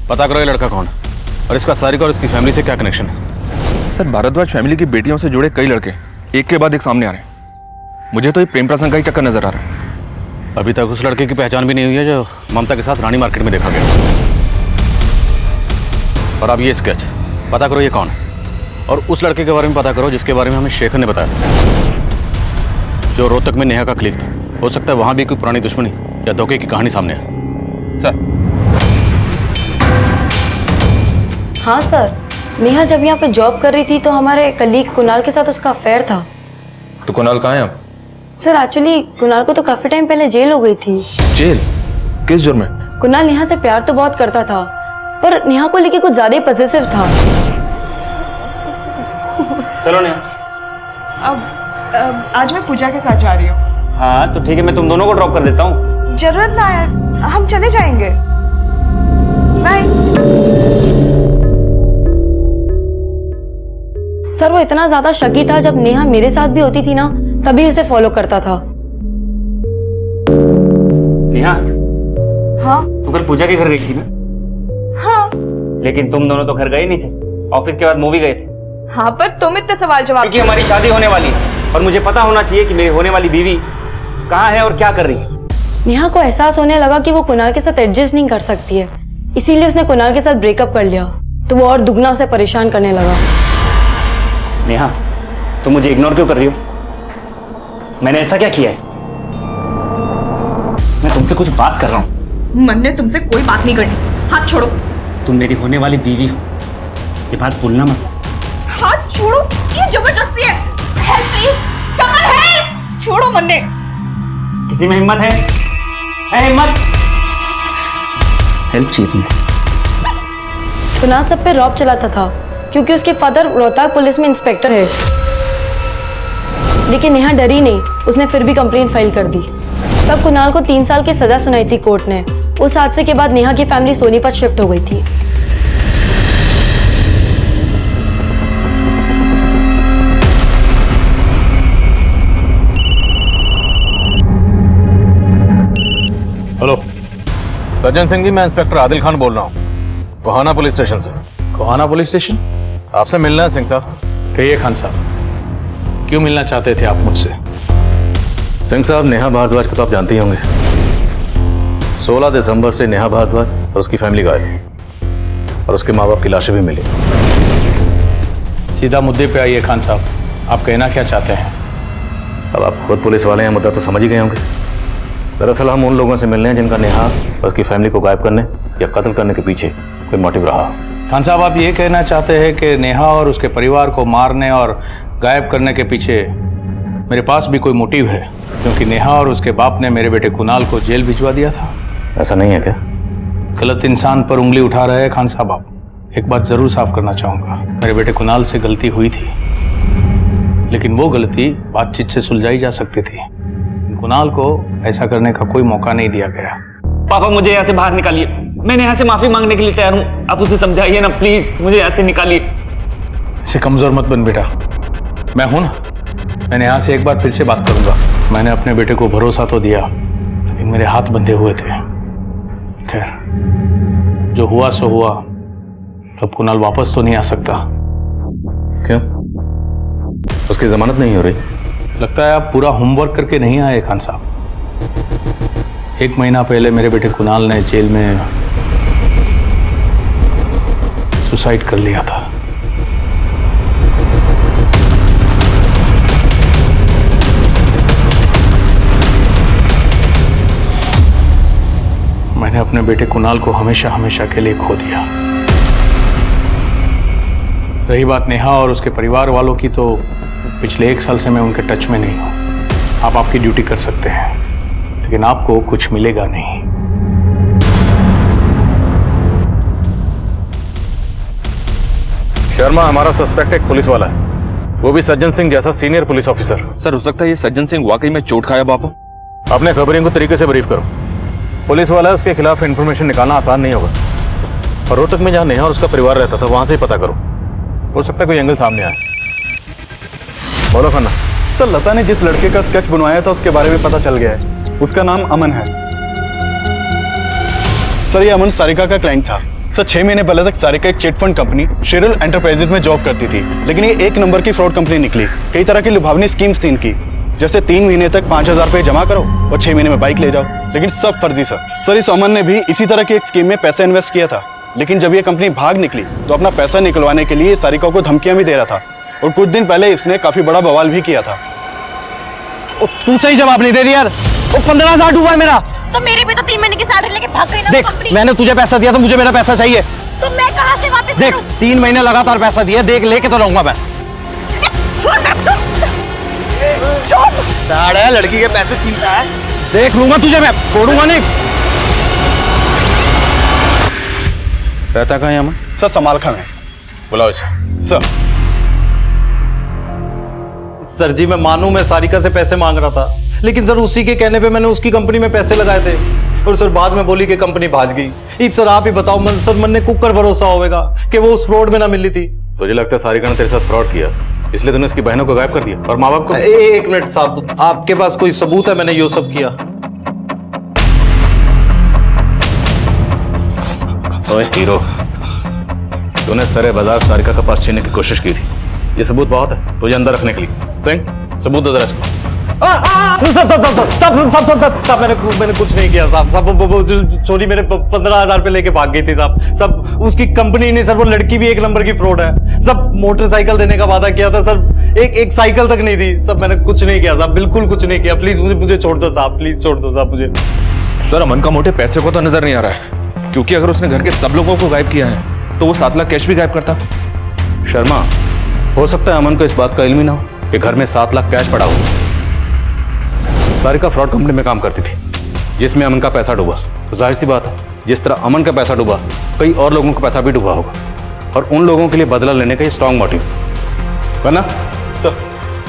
पता करो ये लड़का कौन है और इसका सारिका और इसकी फैमिली से क्या कनेक्शन है। सर, भारद्वाज फैमिली की बेटियों से जुड़े कई लड़के एक के बाद एक सामने आ रहे हैं। मुझे तो ये प्रेम प्रसंग का ही चक्कर नजर आ रहा है। अभी तक उस लड़के की पहचान भी नहीं हुई है जो ममता के साथ रानी मार्केट में देखा गया। और अब ये स्केच, पता करो ये कौन है और उस लड़के के बारे में पता करो जिसके बारे में हमें शेखर ने बताया, जो रोहतक में नेहा का क्लिक था। हो सकता है वहां भी कोई पुरानी दुश्मनी या धोखे की कहानी सामने है। सर। हाँ सर, नेहा जब यहाँ पे जॉब कर रही थी तो हमारे कलीग कुणाल के साथ उसका अफेयर था। तो कुणाल कहाँ है अब? सर, एक्चुअली कुणाल को तो काफी टाइम पहले जेल हो गई थी। जेल? किस जुर्म में? कुणाल नेहा से प्यार तो बहुत करता था, पर नेहा को लेके कुछ ज्यादा ही पॉसेसिव था। चलो नेहा। अब आज मैं पूजा के साथ जा रही हूँ। हाँ तो ठीक है, मैं तुम दोनों को ड्रॉप कर देता हूँ। जरूरत ना है, हम चले जाएंगे। बाय। सर, वो इतना ज्यादा शकी था, जब नेहा मेरे साथ भी होती थी ना तभी उसे फॉलो करता था। नेहा, हाँ? तू कल पूजा के घर गई थी ना? हाँ। लेकिन तुम दोनों तो घर गए नहीं थे, ऑफिस के बाद मूवी गए थे। हाँ, पर तुम इतने सवाल जवाब। क्योंकि हमारी शादी होने वाली है और मुझे पता होना चाहिए कि मेरी होने वाली बीवी कहाँ है और क्या कर रही है। नेहा को एहसास होने लगा कि वो कुणाल के साथ एडजस्ट नहीं कर सकती है, इसीलिए उसने कुणाल के साथ ब्रेकअप कर लिया, तो वो और दुगना उसे परेशान करने लगा। नेहा, तुम मुझे इग्नोर क्यों कर रही हो? मैंने ऐसा क्या किया है? मैं तुमसे कुछ बात कर रहा हूँ। मन ने तुमसे कोई बात नहीं करनी। हाथ छोड़ो। तुम मेरी होने वाली बीवी हो, ये बात भूलना मत। हाथ छोड़ो, ये जबरदस्ती है। Help please, summon help. छोड़ो मन्ने। किसी में हिम्मत है? हिम्मत? हेल्प चाहिए तुम्हें? कुणाल सब पे रौब चलाता था क्योंकि उसके फादर रोहतक पुलिस में इंस्पेक्टर है। लेकिन नेहा डरी नहीं, उसने फिर भी कंप्लेंट फाइल कर दी। तब कुणाल को 3 साल की सजा सुनाई थी कोर्ट ने। उस हादसे के बाद नेहा की फैमिली सोनीपत शिफ्ट हो गई थी। हेलो सज्जन सिंह जी, मैं इंस्पेक्टर आदिल खान बोल रहा हूँ, कोहाना पुलिस स्टेशन से। कोहाना पुलिस स्टेशन? आपसे मिलना है सिंह साहब। कहिए खान साहब, क्यों मिलना चाहते थे आप मुझसे? सिंह साहब, नेहा भारद्वाज को तो आप जानते ही होंगे। 16 दिसंबर से नेहा भारद्वाज और उसकी फैमिली गायब और उसके माँ बाप की लाशें भी मिली। सीधा मुद्दे पे आइए खान साहब, आप कहना क्या चाहते हैं? अब आप खुद पुलिस वाले हैं, मुद्दा तो समझ ही गए होंगे। दरअसल हम उन लोगों से मिलने हैं जिनका नेहा और उसकी फैमिली को गायब करने या कत्ल करने के पीछे कोई मोटिव रहा। खान साहब, आप ये कहना चाहते हैं कि नेहा और उसके परिवार को मारने और गायब करने के पीछे मेरे पास भी कोई मोटिव है, क्योंकि नेहा और उसके बाप ने मेरे बेटे कुणाल को जेल भिजवा दिया था? ऐसा नहीं है क्या? गलत इंसान पर उंगली उठा रहे हैं खान साहब आप। एक बात जरूर साफ करना चाहूँगा, मेरे बेटे कुणाल से गलती हुई थी, लेकिन वो गलती बातचीत से सुलझाई जा सकती थी। कुणाल को ऐसा करने का कोई मौका नहीं दिया गया। पापा, मुझे यहाँ से बाहर निकालिए। मैंने यहाँ से माफी मांगने के लिए तैयार हूँ, आप उसे समझाइए ना प्लीज, मुझे यहाँ से निकालिए। इसे कमजोर मत बन बेटा, मैं हूं ना, मैंने यहाँ से एक बार फिर से बात करूंगा। मैंने अपने बेटे को भरोसा तो दिया, लेकिन मेरे हाथ बंधे हुए थे। खैर, जो हुआ सो हुआ। अब कुणाल वापस तो नहीं आ सकता। क्यों? उसकी जमानत नहीं हो रही? लगता है आप पूरा होमवर्क करके नहीं आए खान साहब। 1 महीना पहले मेरे बेटे कुणाल ने जेल में सुसाइड कर लिया था। मैंने अपने बेटे कुणाल को हमेशा हमेशा के लिए खो दिया। रही बात नेहा और उसके परिवार वालों की, तो पिछले 1 साल से मैं उनके टच में नहीं हूं। आप आपकी ड्यूटी कर सकते हैं, लेकिन आपको कुछ मिलेगा नहीं। शर्मा हमारा सस्पेक्ट एक पुलिस वाला है, वो भी सज्जन सिंह जैसा सीनियर पुलिस ऑफिसर। सर, हो सकता है ये सज्जन सिंह वाकई में चोट खाया बापू। अपने खबरियों को तरीके से ब्रीफ करो। पुलिस वाला है, उसके खिलाफ इंफॉर्मेशन निकालना आसान नहीं होगा। और रोहतक में जहाँ नेहा और उसका परिवार रहता था, वहां से ही पता करो, हो सकता है कोई एंगल सामने आए। बोलो खन्ना। सर, लता ने जिस लड़के का स्केच बनवाया था उसके बारे में पता चल गया है। उसका नाम अमन है। सर, ये अमन सारिका का क्लाइंट था। सर, 6 महीने पहले तक सारिका एक chit fund company Cheryl enterprises में जॉब करती थी, लेकिन ये 1 नंबर की फ्रॉड कंपनी निकली। कई तरह की लुभावनी स्कीम्स थी इनकी, जैसे 3 महीने तक 5000 रुपये जमा करो और 6 महीने में बाइक ले जाओ, लेकिन सब फर्जी सर। इस अमन ने भी इसी तरह की एक स्कीम में पैसा इन्वेस्ट किया था, लेकिन जब ये कंपनी भाग निकली तो अपना पैसा निकलवाने के लिए सारिका को धमकियां भी दे रहा था, और कुछ दिन पहले इसने काफी बड़ा बवाल भी किया था। तू सही जवाब नहीं दे रही यार। वो 15,000 डूबा है मेरा। तो मेरी भी तो 3 महीने की सैलरी लेके भाग गई ना देख, कंपनी। मैंने तुझे पैसा दिया तो मुझे मेरा पैसा चाहिए। तो मैं कहाँ से वापस देख, करूं? 3 महीने लगातार पैसा दिया, देख लेके तो रहूंगा मैं। साढ़े लड़की के पैसे छीनता है। देख लूंगा तुझे, मैं छोड़ूंगा नहीं। रहता कहाँ है अमन? सर, समालखा में। बुलाओ इसे। सर। सर जी, मैं मानूं मैं सारिका से पैसे मांग रहा था, लेकिन सर उसी के कहने पे मैंने उसकी कंपनी में पैसे लगाए थे, और सर बाद में बोली कि कंपनी भाग गई। अब सर आप ही बताओ, सर मन ने कुकर भरोसा होगा कि वो उस फ्रॉड में ना मिली थी। तुझे लगता है सारिका ने तेरे साथ फ्रॉड किया, इसलिए तूने उसकी बहनों को गायब कर दिया और माँ बाप को? एक मिनट साहब, आपके पास कोई सबूत है मैंने ये सब किया? ओए हीरो, तूने सरे बाजार सारिका का पर्स छीनने की कोशिश की थी, ये सबूत बहुत है तुझे अंदर रखने के लिए। सिंह, सबूत दो जरा इसको। सब मैंने कुछ नहीं किया साहब। सब चोरी मेरे 15,000 रुपए लेके भाग गई थी साहब। सब उसकी कंपनी नहीं सर, वो लड़की भी 1 नंबर की फ्रॉड है। सब मोटरसाइकिल देने का वादा किया था सर, एक साइकिल तक नहीं थी। सब मैंने कुछ नहीं किया साहब, बिल्कुल कुछ नहीं किया। प्लीज मुझे छोड़ दो साहब, प्लीज छोड़ दो साहब मुझे। सर, अमन का मोटे पैसे को तो नजर नहीं आ रहा है, क्योंकि अगर उसने घर के सब लोगों को गायब किया है तो वो 7 लाख कैश भी गायब करता। शर्मा, हो सकता है अमन को इस बात का इल्म ही ना हो कि घर में 7 लाख कैश पड़ा हो। सारिका फ्रॉड कंपनी में काम करती थी जिसमें अमन का पैसा डूबा, तो जाहिर सी बात है जिस तरह अमन का पैसा डूबा, कई और लोगों का पैसा भी डूबा होगा, और उन लोगों के लिए बदला लेने का ये स्ट्रॉन्ग मोटिव। करना सर,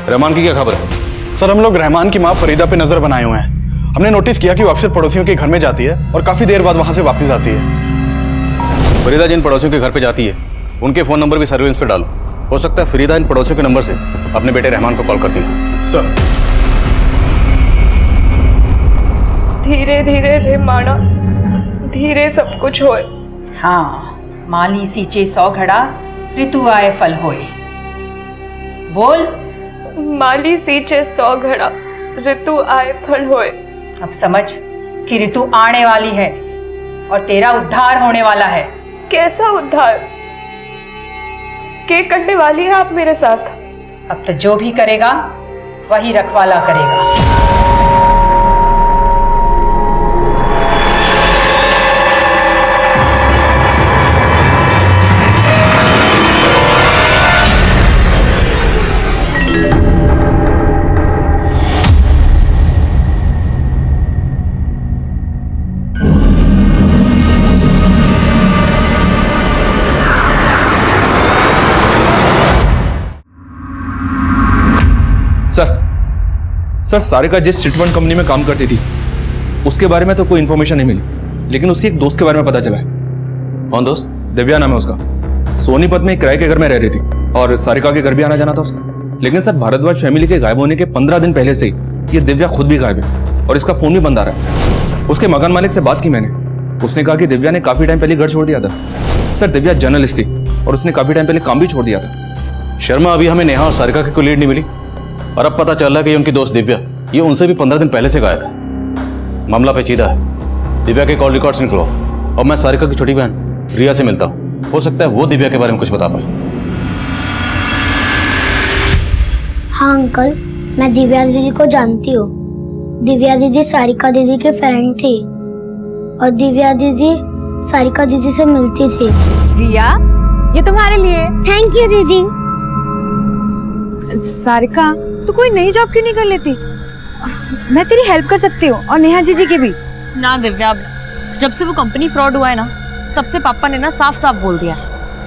रहमान की क्या खबर है? सर हम लोग रहमान की माँ फरीदा पे नजर बनाए हुए हैं। हमने नोटिस किया कि वो अक्सर पड़ोसियों के घर में जाती है और काफी देर बाद वहां से वापस आती है। फरीदा जिन पड़ोसियों के घर पे जाती है उनके फोन नंबर भी सर्विलेंस पे डालो। हो सकता है फरीदा इन पड़ोसियों के नंबर से अपने बेटे रहमान को कॉल करती है। सर धीरे धीरे रे माना, धीरे सब कुछ होए। हाँ, माली सींचे 100 घड़ा, ऋतु आए फल होए। बोल। माली सींचे 100 घड़ा, ऋतु आए फल होए। अब समझ कि ऋतु आने वाली है और तेरा उद्धार होने वाला है। कैसा उद्धार? क्या करने वाली है आप मेरे साथ? अब तो जो भी करेगा वही रखवाला करेगा। सर सारिका जिस चिटफंड कंपनी में काम करती थी उसके बारे में तो कोई इन्फॉर्मेशन नहीं मिली, लेकिन उसके एक दोस्त के बारे में पता चला है। कौन दोस्त? दिव्या नाम है उसका। सोनीपत में एक किराए के घर में रह रही थी और सारिका के घर भी आना जाना था उसका। लेकिन सर भारद्वाज फैमिली के गायब होने के 15 दिन पहले से ही ये दिव्या खुद भी गायब है और इसका फोन भी बंद आ रहा है। उसके मकान मालिक से बात की मैंने, उसने कहा कि दिव्या ने काफी टाइम पहले घर छोड़ दिया था। सर दिव्या जर्नलिस्ट थी और उसने काफी टाइम पहले काम भी छोड़ दिया था। शर्मा, अभी हमें नेहा और सारिका की कोई लीड नहीं मिली और अब पता चल रहा है कि ये उनकी दोस्त दिव्या ये उनसे भी 15 दिन पहले से गायब है। मामला पेचीदा है। दिव्या के कॉल रिकॉर्ड्स निकलवाओ और मैं सारिका की छोटी बहन रिया से मिलता हूँ। हो सकता है वो दिव्या के बारे में कुछ बता पाए। हाँ अंकल, मैं दिव्या दीदी को जानती हूँ। दिव्या दीदी सारिका दीदी के फ्रेंड थी और दिव्या दीदी सारिका दीदी से मिलती थी। रिया, ये तुम्हारे लिए। थैंक यू दीदी। सारिका, तू कोई नई जॉब क्यों नहीं कर लेती? मैं तेरी हेल्प कर सकती हूँ और नेहा जीजी की भी। ना दिव्या, जब से वो कंपनी फ्रॉड हुआ है ना, तब से पापा ने ना साफ साफ बोल दिया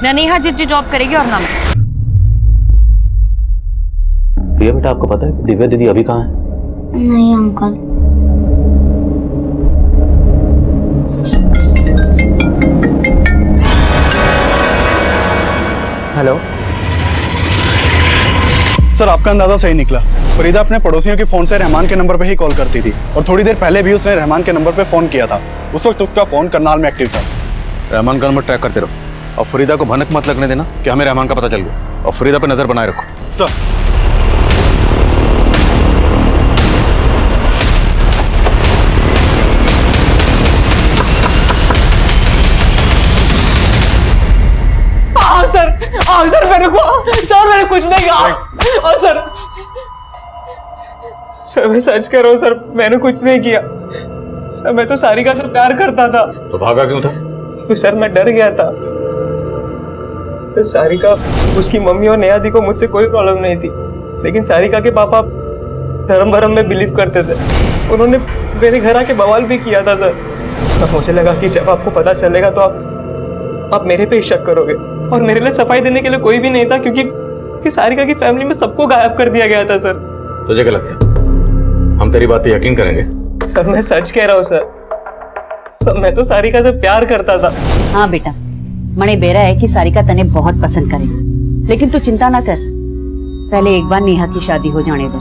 ना नेहा जीजी जॉब करेगी और ना मैं। रिया बेटा, आपको पता है कि दिव्या दीदी अभी कहाँ है? नहीं अंकल। हेलो सर, आपका अंदाजा सही निकला। फरीदा अपने पड़ोसियों के फोन से रहमान के नंबर पे ही कॉल करती थी और थोड़ी देर पहले भी उसने रहमान के नंबर पे फोन किया था। उस वक्त उसका फोन करनाल में एक्टिव था। रहमान का नंबर ट्रैक करते रहो और फरीदा को भनक मत लगने देना कि हमें रहमान का पता चल गया, और फरीदा पे नजर बनाए रखो। सर सर मैंने कुछ नहीं कहा। और सर मैं सच कह रहा हूँ सर, मैंने कुछ नहीं किया सर। मैं तो सारिका से प्यार करता था। तो भागा क्यों था? तो सर मैं डर गया था। तो सारिका, उसकी मम्मी और नेहा दी को मुझसे कोई प्रॉब्लम नहीं थी, लेकिन सारिका के पापा धर्म भरम में बिलीव करते थे। उन्होंने मेरे घर आके बवाल भी किया था सर। मुझे लगा कि जब आपको पता चलेगा तो आप मेरे पे ही शक करोगे, और मेरे लिए सफाई देने के लिए कोई भी नहीं था, क्योंकि सारिका की फैमिली में सबको गायब कर दिया गया था सर। तुझे क्या लगता है हम तेरी बात पे यकीन करेंगे? सर मैं सच कह रहा हूँ सर, मैं तो सारिका से प्यार करता था। हाँ बेटा, मणे बेरा है कि सारिका तने बहुत पसंद करे, लेकिन तू चिंता ना कर। पहले एक बार नेहा की शादी हो जाने दो,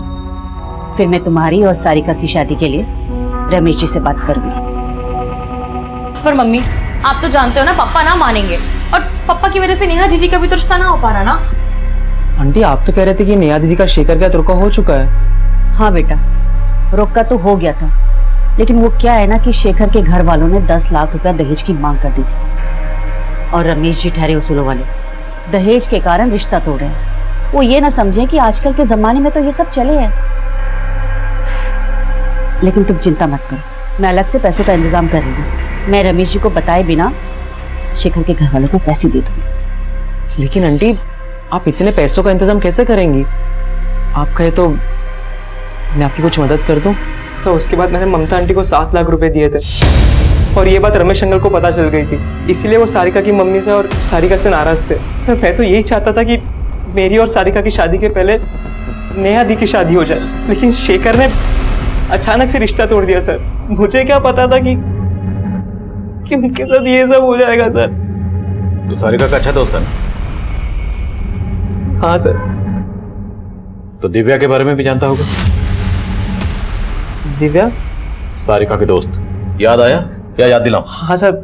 फिर मैं तुम्हारी और सारिका की शादी के लिए रमेश जी से बात करूंगी। पर मम्मी, आप तो जानते हो ना पापा ना मानेंगे, और पापा की वजह से नेहा जीजी का भी तो रिश्ता ना हो पा रहा ना। आंटी, आप तो कह रहे थे कि नेहा दीदी का शेखर का रुका हो चुका है। हाँ बेटा, रोका तो हो गया था, लेकिन वो क्या है ना कि शेखर के घर वालों ने 10 लाख रुपया दहेज की मांग कर दी थी, और रमेश जी ठहरे उसूलों वाले दहेज के कारण रिश्ता तोड़ रहे हैं। वो ये ना समझे कि आजकल के जमाने में तो ये सब चले हैं। लेकिन तुम चिंता मत करो, मैं अलग से पैसों का इंतजाम कर रही हूँ। मैं रमेश जी को बताए बिना शेखर के घर वालों को पैसे दे दूंगी। लेकिन आंटी, आप इतने पैसों का इंतजाम कैसे करेंगी? आप कहे तो मैं आपकी कुछ मदद कर दूं? सर उसके बाद मैंने ममता आंटी को 7 लाख रुपए दिए थे, और ये बात रमेश अंकल को पता चल गई थी, इसीलिए वो सारिका की मम्मी से और सारिका से नाराज थे। मैं तो यही चाहता था कि मेरी और सारिका की शादी के पहले नेहा दी की शादी हो जाए, लेकिन शेखर ने अचानक से रिश्ता तोड़ दिया सर। मुझे क्या पता था कि उनके साथ ये सब हो जाएगा सर। तो सारिका का अच्छा दोस्त है ना? हाँ सर। तो दिव्या के बारे में भी जानता होगा? दिव्या? सारिका के दोस्त, याद आया या याद दिलाऊं? हाँ सर,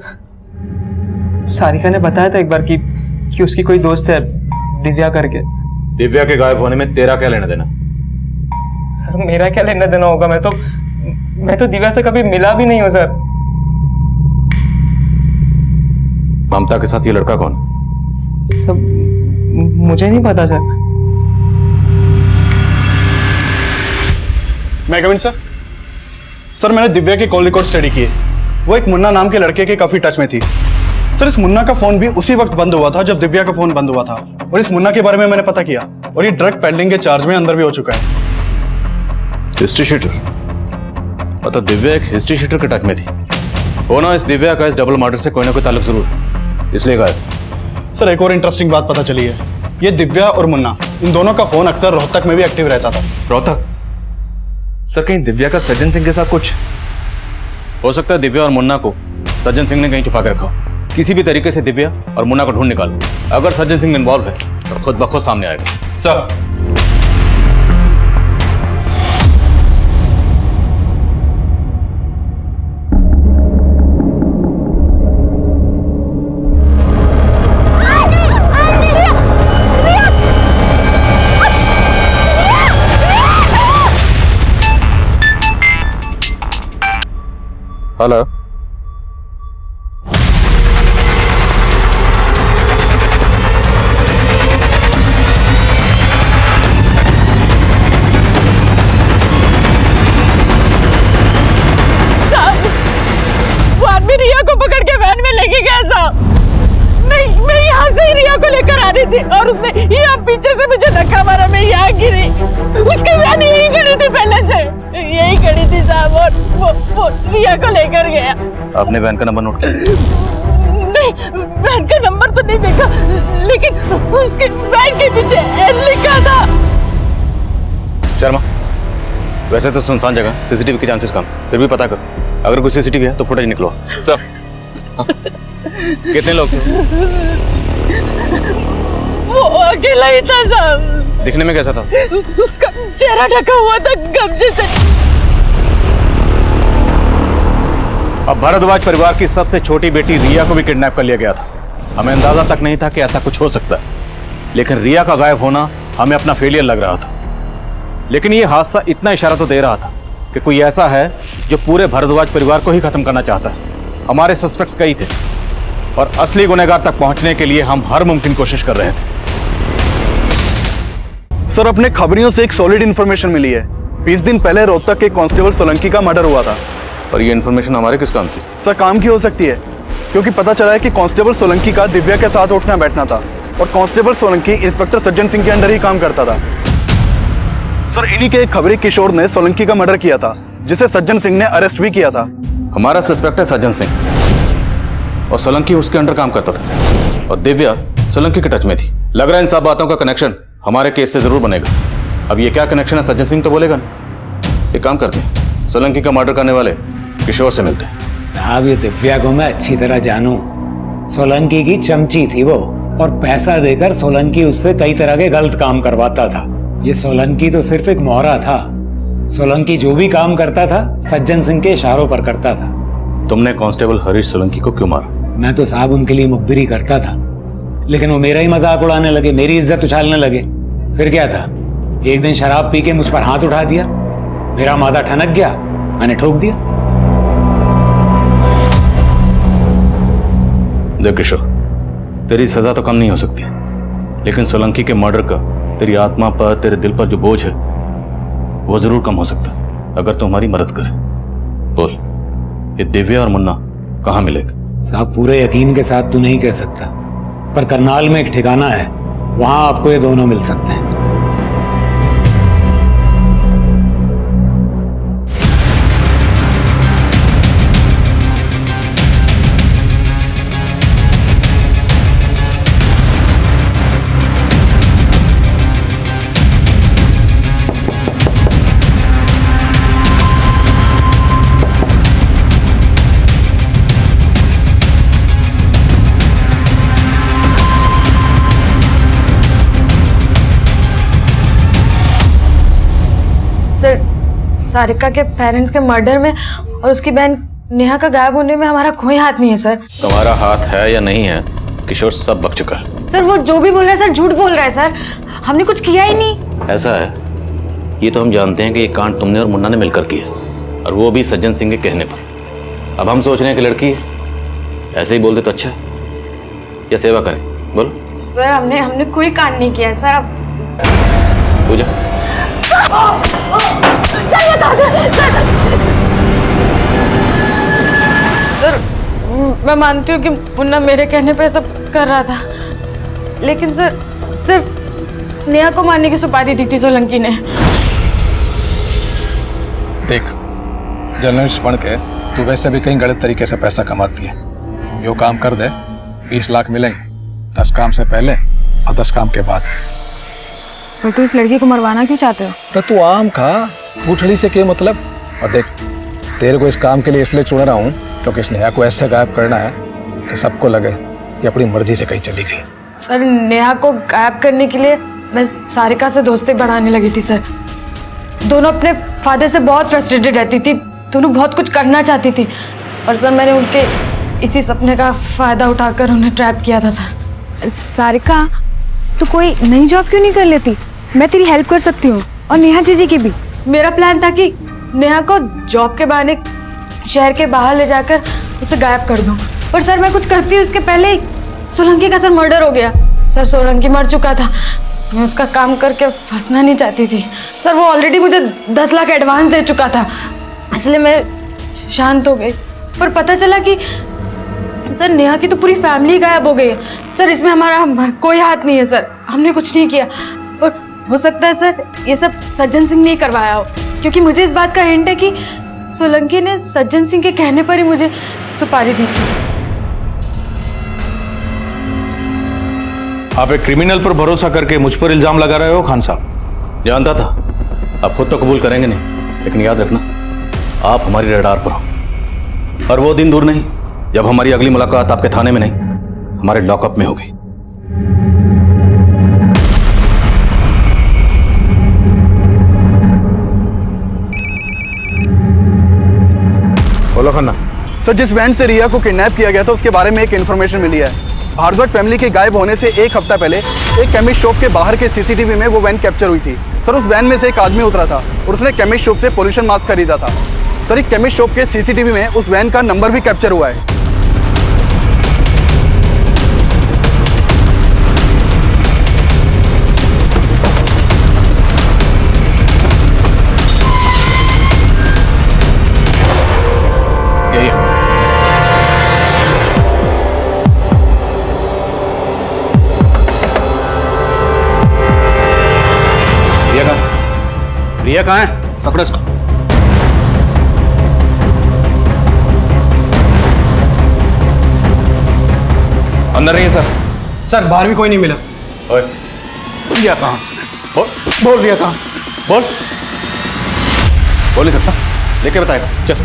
सारिका ने बताया था एक बार कि उसकी कोई दोस्त है दिव्या करके। दिव्या के गायब होने में तेरा क्या लेना देना? सर मेरा क्या लेना देना होगा, मैं तो दिव्या से कभी मिला भी नहीं हूं सर। ममता के साथ ये लड़का कौन? सब मुझे नहीं पता सर। मैं कमिन सर? सर मैंने दिव्या के कॉल रिकॉर्ड स्टडी किए। वो एक मुन्ना नाम के लड़के के काफी टच में थी। सर इस मुन्ना का फोन भी उसी वक्त बंद हुआ था जब दिव्या का फोन बंद हुआ था, और इस मुन्ना के बारे में मैंने पता किया, और ये ड्रग पेडलिंग के चार्ज में अंदर भी हो चुका है। History sheeter? मतलब दिव्या एक हिस्ट्री शीटर के टच में थी। होना इस दिव्या का इस डबल मर्डर से कोई ना कोई ताल्लुक जरूर, इसलिए गायब। सर एक और इंटरेस्टिंग बात पता चली है, ये दिव्या और मुन्ना, इन दोनों का फोन अक्सर रोहतक में भी एक्टिव रहता था। रोहतक? सर कहीं दिव्या का सज्जन सिंह के साथ कुछ? हो सकता है दिव्या और मुन्ना को सज्जन सिंह ने कहीं छुपा के रखा हो। किसी भी तरीके से दिव्या और मुन्ना को ढूंढ निकालो। अगर सज्जन सिंह इन्वॉल्व है तो खुद ब खुद सामने आएगा। सर हेलो, वो आदमी रिया को पकड़ के वैन में लेके गया साहब। मैं यहाँ से ही रिया को लेकर आ रही थी और उसने यहाँ पीछे से मुझे धक्का मारा, मैं यहाँ गिरी। उसकी वैन यही खड़ी थी, पहले से यही खड़ी थी साहब, और वो रिया को लेकर गया। आपने वैन का नंबर नोट किया? नहीं, वैन का नंबर तो नहीं देखा, लेकिन उसके वैन के पीछे एल लिखा था। शर्मा, वैसे तो सुनसान जगह, सीसीटीवी के चांसेस कम, फिर भी पता करो। अगर कोई सीसीटीवी है तो फुटेज निकलो। सब कितने लोग थे? वो अकेला ही था साहब। दिखने में कैसा था? उसका चेहरा ढका हुआ था गमजे से। अब भारद्वाज परिवार की सबसे छोटी बेटी रिया को भी किडनैप कर लिया गया था। हमें अंदाजा तक नहीं था कि ऐसा कुछ हो सकता है, लेकिन रिया का गायब होना हमें अपना फेलियर लग रहा था। लेकिन यह हादसा इतना इशारा तो दे रहा था कि कोई ऐसा है जो पूरे भारद्वाज परिवार को ही खत्म करना चाहता है। हमारे सस्पेक्ट्स कई थे और असली गुनहगार तक पहुंचने के लिए हम हर मुमकिन कोशिश कर रहे थे। सर अपने खबरियों से एक सॉलिड इंफॉर्मेशन मिली है। 20 दिन पहले रोहतक के कांस्टेबल सोलंकी का मर्डर हुआ था। और ये इंफॉर्मेशन हमारे किस काम की? सर काम की हो सकती है, क्योंकि पता चला है कि कांस्टेबल सोलंकी का दिव्या के साथ उठना बैठना था, और कांस्टेबल सोलंकी इंस्पेक्टर सज्जन सिंह के अंडर ही काम करता था। सर इन्हीं के एक खबरी किशोर ने सोलंकी का मर्डर किया था, जिसे सज्जन सिंह ने अरेस्ट भी किया था। हमारा सस्पेक्ट है सज्जन सिंह, और सोलंकी उसके अंडर काम करता था, और दिव्या सोलंकी के टच में थी। लग रहा है इन सब बातों का कनेक्शन हमारे केस से जरूर बनेगा। अब ये क्या कनेक्शन है सज्जन सिंह तो बोलेगा ना। एक काम करते हैं, सोलंकी का मर्डर करने वाले किशोर से मिलते हैं। अब ये दिव्या को मैं अच्छी तरह जानूं। सोलंकी की चमची थी वो, और पैसा देकर सोलंकी उससे कई तरह के गलत काम करवाता था। ये सोलंकी तो सिर्फ एक मोहरा था। सोलंकी जो भी काम करता था सज्जन सिंह के इशारों पर करता था। तुमने कांस्टेबल हरीश सोलंकी को क्यों मारा? मैं तो साहब उनके लिए मुखबिरी करता था, लेकिन वो मेरा ही मजाक उड़ाने लगे, मेरी इज्जत उछालने लगे। फिर क्या था, एक दिन शराब पी के मुझ पर हाथ उठा दिया, मेरा मादा ठनक गया, मैंने ठोक दिया। देख किशोर, तेरी सजा तो कम नहीं हो सकती, लेकिन सोलंकी के मर्डर का तेरी आत्मा पर, तेरे दिल पर जो बोझ है वो जरूर कम हो सकता है अगर तू हमारी मदद करे। बोल, ये दिव्या और मुन्ना कहाँ मिलेगा? साहब पूरे यकीन के साथ तो नहीं कह सकता, पर करनाल में एक ठिकाना है, वहां आपको ये दोनों मिल सकते हैं। सारिका के पेरेंट्स के मर्डर में और उसकी बहन नेहा का गायब होने में हमारा कोई हाथ नहीं है सर। तुम्हारा हाथ है या नहीं है, किशोर सब बक चुका है। सर वो जो भी बोल रहा है सर झूठ बोल रहा है सर, हमने कुछ किया ही नहीं। ऐसा है, ये तो हम जानते हैं कि ये कांड तुमने और मुन्ना ने मिलकर किया, और वो भी सज्जन सिंह के कहने पर। अब हम सोच रहे हैं कि लड़की है, ऐसे ही बोल दे तो अच्छा है, या सेवा करें? बोलो। सर हमने कोई कांड नहीं किया है सर। अब पूजा सर बता दो सर, मैं मानती हूँ कि मुन्ना मेरे कहने पे सब कर रहा था, लेकिन सर सिर्फ नेहा को मारने की सुपारी दी थी सोलंकी ने। देख, जर्नलिस्ट बन के तू वैसे भी कहीं गलत तरीके से पैसा कमाती है। यो काम कर दे, 20 लाख मिलेंगे, 10 काम से पहले और 10 काम के बाद। पर तू इस लड़की को मरवाना क्यों चाहते हो? तो तू आम खा, गुठली से क्या मतलब? और देख, तेरे को इस काम के लिए इसलिए चुन रहा हूँ क्योंकि इस नेहा को ऐसे गायब करना है कि सबको लगे कि अपनी मर्जी से कहीं चली गई। सर नेहा को गायब करने के लिए मैं सारिका से दोस्ती बढ़ाने लगी थी सर। दोनों अपने फादर से बहुत फ्रस्ट्रेटेड रहती थी, दोनों बहुत कुछ करना चाहती थी, और सर मैंने उनके इसी सपने का फायदा उठाकर उन्हें ट्रैप किया था सर। सारिका तू कोई नई जॉब क्यों नहीं कर लेती? मैं तेरी हेल्प कर सकती हूँ, और नेहा जीजी की भी। मेरा प्लान था कि नेहा को जॉब के बहाने शहर के बाहर ले जाकर उसे गायब कर दूँ, पर सर मैं कुछ करती हूँ उसके पहले ही सोलंकी का सर मर्डर हो गया। सर सोलंकी मर चुका था, मैं उसका काम करके फंसना नहीं चाहती थी। सर वो ऑलरेडी मुझे 10 लाख एडवांस दे चुका था, इसलिए मैं शांत हो गई। पर पता चला कि सर नेहा की तो पूरी फैमिली गायब हो गई है। सर इसमें हमारा कोई हाथ नहीं है सर, हमने कुछ नहीं किया। और हो सकता है सर ये सब सज्जन सिंह ने करवाया हो, क्योंकि मुझे इस बात का हिंट है कि सोलंकी ने सज्जन सिंह के कहने पर ही मुझे सुपारी दी थी। आप एक क्रिमिनल पर भरोसा करके मुझ पर इल्जाम लगा रहे हो खान साहब? जानता था, आप खुद तो कबूल करेंगे नहीं, लेकिन याद रखना आप हमारी रडार पर हो, और वो दिन दूर नहीं जब हमारी अगली मुलाकात आपके थाने में नहीं, हमारे लॉकअप में होगी। बोलो खन्ना। सर जिस वैन से रिया को किडनैप किया गया था उसके बारे में एक इन्फॉर्मेशन मिली है। भारद्वाज फैमिली के गायब होने से 1 हफ्ता पहले एक केमिस्ट शॉप के बाहर के सीसीटीवी में वो वैन कैप्चर हुई थी। सर उस वैन में से एक आदमी उतरा था और उसने केमिस्ट शॉप से पोल्यूशन मास्क खरीदा था। सर एक केमिस्ट शॉप के सीसीटीवी में उस वैन का नंबर भी कैप्चर हुआ है। रिया कहाँ है? पकड़ो इसको। अंदर नहीं है सर। सर बाहर भी कोई नहीं मिला। ओए, रिया कहाँ? बोल रिया कहाँ? बोल नहीं सकता, लेके बताएगा। चल।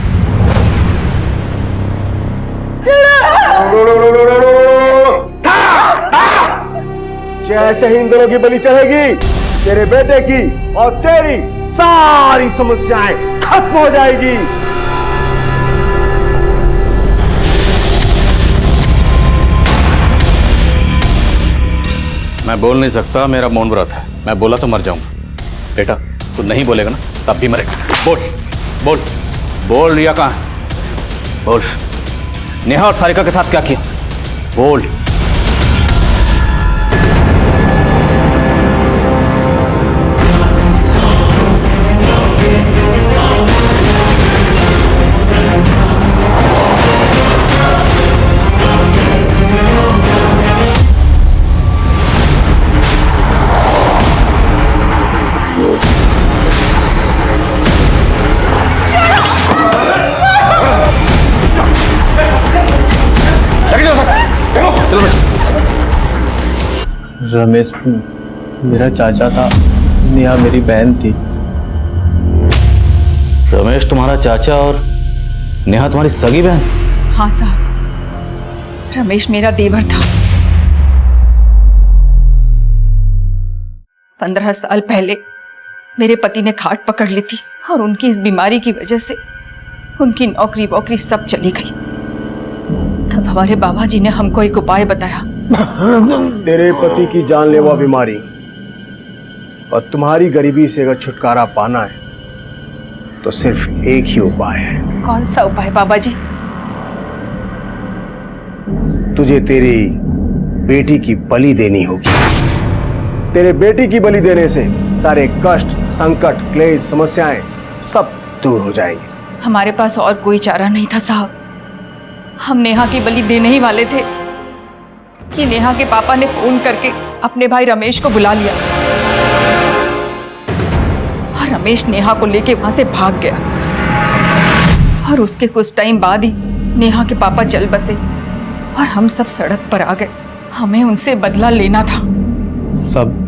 जैसे ही इन दोनों की बलि चढ़ेगी, तेरे बेटे की और तेरी सारी समस्याएं खत्म हो जाएगी। मैं बोल नहीं सकता, मेरा मौन व्रत है। मैं बोला तो मर जाऊंगा। बेटा तू नहीं बोलेगा ना, तब भी मरेगा। बोल बोल बोल, रिया कहाँ है? बोल। नेहा और सारिका के साथ क्या किया? बोल। रमेश मेरा चाचा था, नेहा मेरी बहन थी। रमेश तुम्हारा चाचा और नेहा तुम्हारी सगी बहन? हाँ साहब, रमेश मेरा देवर था। 15 साल पहले मेरे पति ने खाट पकड़ ली थी और उनकी इस बीमारी की वजह से उनकी नौकरी वोकरी सब चली गई। तब हमारे बाबा जी ने हमको एक उपाय बताया। तेरे पति की जानलेवा बीमारी और तुम्हारी गरीबी से अगर छुटकारा पाना है तो सिर्फ एक ही उपाय है। कौन सा उपाय बाबा जी? तुझे तेरी बेटी की बलि देनी होगी। तेरे बेटी की बलि देने से सारे कष्ट, संकट, क्लेश, समस्याएं सब दूर हो जाएंगे। हमारे पास और कोई चारा नहीं था साहब। हम नेहा की बलि देने ही वाले थे कि नेहा के पापा ने फोन करके अपने भाई रमेश को बुला लिया और रमेश नेहा को लेके वहां से भाग गया। और उसके कुछ टाइम बाद ही नेहा के पापा चल बसे और हम सब सड़क पर आ गए। हमें उनसे बदला लेना था। सब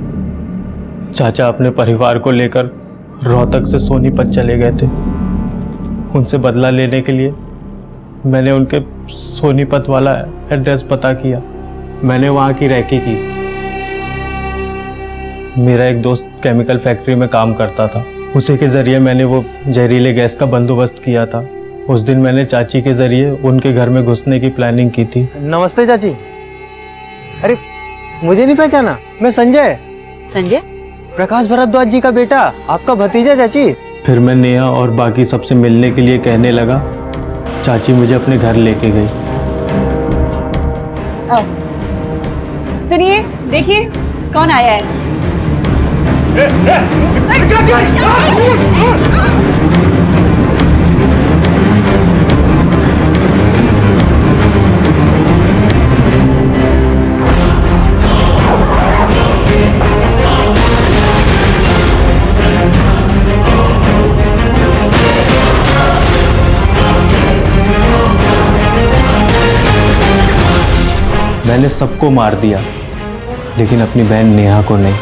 चाचा अपने परिवार को लेकर रोहतक से सोनीपत चले गए थे। उनसे बदला लेने के लिए मैंने उनके सोनीपत वाला एड्रेस पता किया। मैंने वहाँ की रैकी की। मेरा एक दोस्त केमिकल फैक्ट्री में काम करता था। उसी के ज़रिए मैंने वो जहरीले गैस का बंदोबस्त किया था। उस दिन मैंने चाची के ज़रिए उनके घर में घुसने की प्लानिंग की थी। नमस्ते चाची। अरे मुझे नहीं पहचाना? मैं संजय। संजय? प्रकाश भारद्वाज जी का बेटा, आपका भतीजा चाची। फिर मैं नेहा और बाकी सबसे मिलने के लिए कहने लगा। चाची मुझे अपने घर लेके गई। सुनिए, देखिए कौन आया है। मैंने सबको मार दिया, लेकिन अपनी बहन नेहा को नहीं।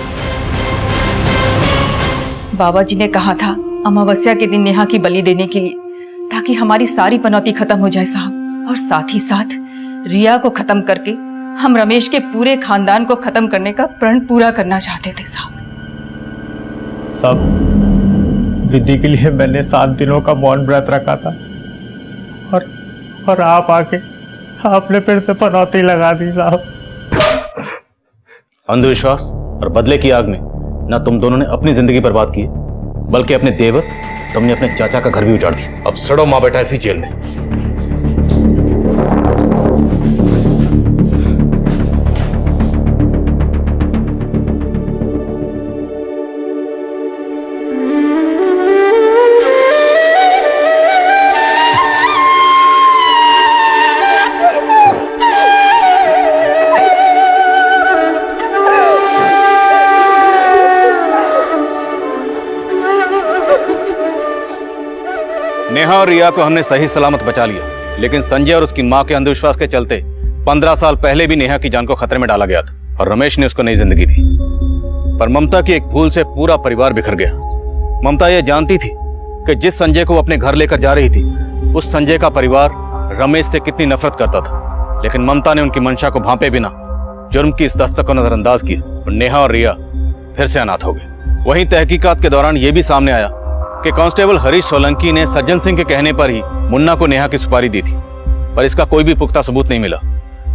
बाबा जी ने कहा था अमावस्या के दिन नेहा की बलि देने के लिए, ताकि हमारी सारी पनौती खत्म हो जाए साहब। और साथ ही साथ रिया को खत्म करके हम रमेश के पूरे खानदान को खत्म करने का प्रण पूरा करना चाहते थे साहब। सब विधि के लिए मैंने 7 दिनों का मौन व्रत रखा था और आप आके आपने फिर से पनौती लगा दी साहब। अंधविश्वास और बदले की आग में ना तुम दोनों ने अपनी जिंदगी बर्बाद की, बल्कि अपने देवर तुमने अपने चाचा का घर भी उजाड़ दिया। अब सड़ो माँ बेटा इसी जेल में। नेहा और रिया को हमने सही सलामत बचा लिया, लेकिन संजय और उसकी मां के अंधविश्वास के चलते 15 साल पहले भी नेहा की जान को खतरे में डाला गया था और रमेश ने उसको नई जिंदगी दी। पर ममता की एक भूल से पूरा परिवार बिखर गया। ममता यह जानती थी कि जिस संजय को अपने घर लेकर जा रही थी, उस संजय का परिवार रमेश से कितनी नफरत करता था। लेकिन ममता ने उनकी मंशा को भांपे बिना जुर्म की इस दस्तक को नजरअंदाज किया और नेहा और रिया फिर से अनाथ हो गए। वहीं तहकीकात के दौरान यह भी सामने आया कि कांस्टेबल हरीश सोलंकी ने सज्जन सिंह के कहने पर ही मुन्ना को नेहा की सुपारी दी थी, पर इसका कोई भी पुख्ता सबूत नहीं मिला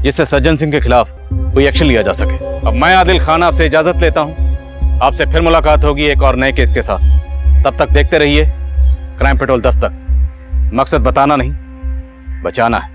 जिससे सज्जन सिंह के खिलाफ कोई एक्शन लिया जा सके। अब मैं आदिल खान आपसे इजाजत लेता हूं। आपसे फिर मुलाकात होगी एक और नए केस के साथ। तब तक देखते रहिए क्राइम पेट्रोल दस्तक। मकसद बताना नहीं, बचाना है।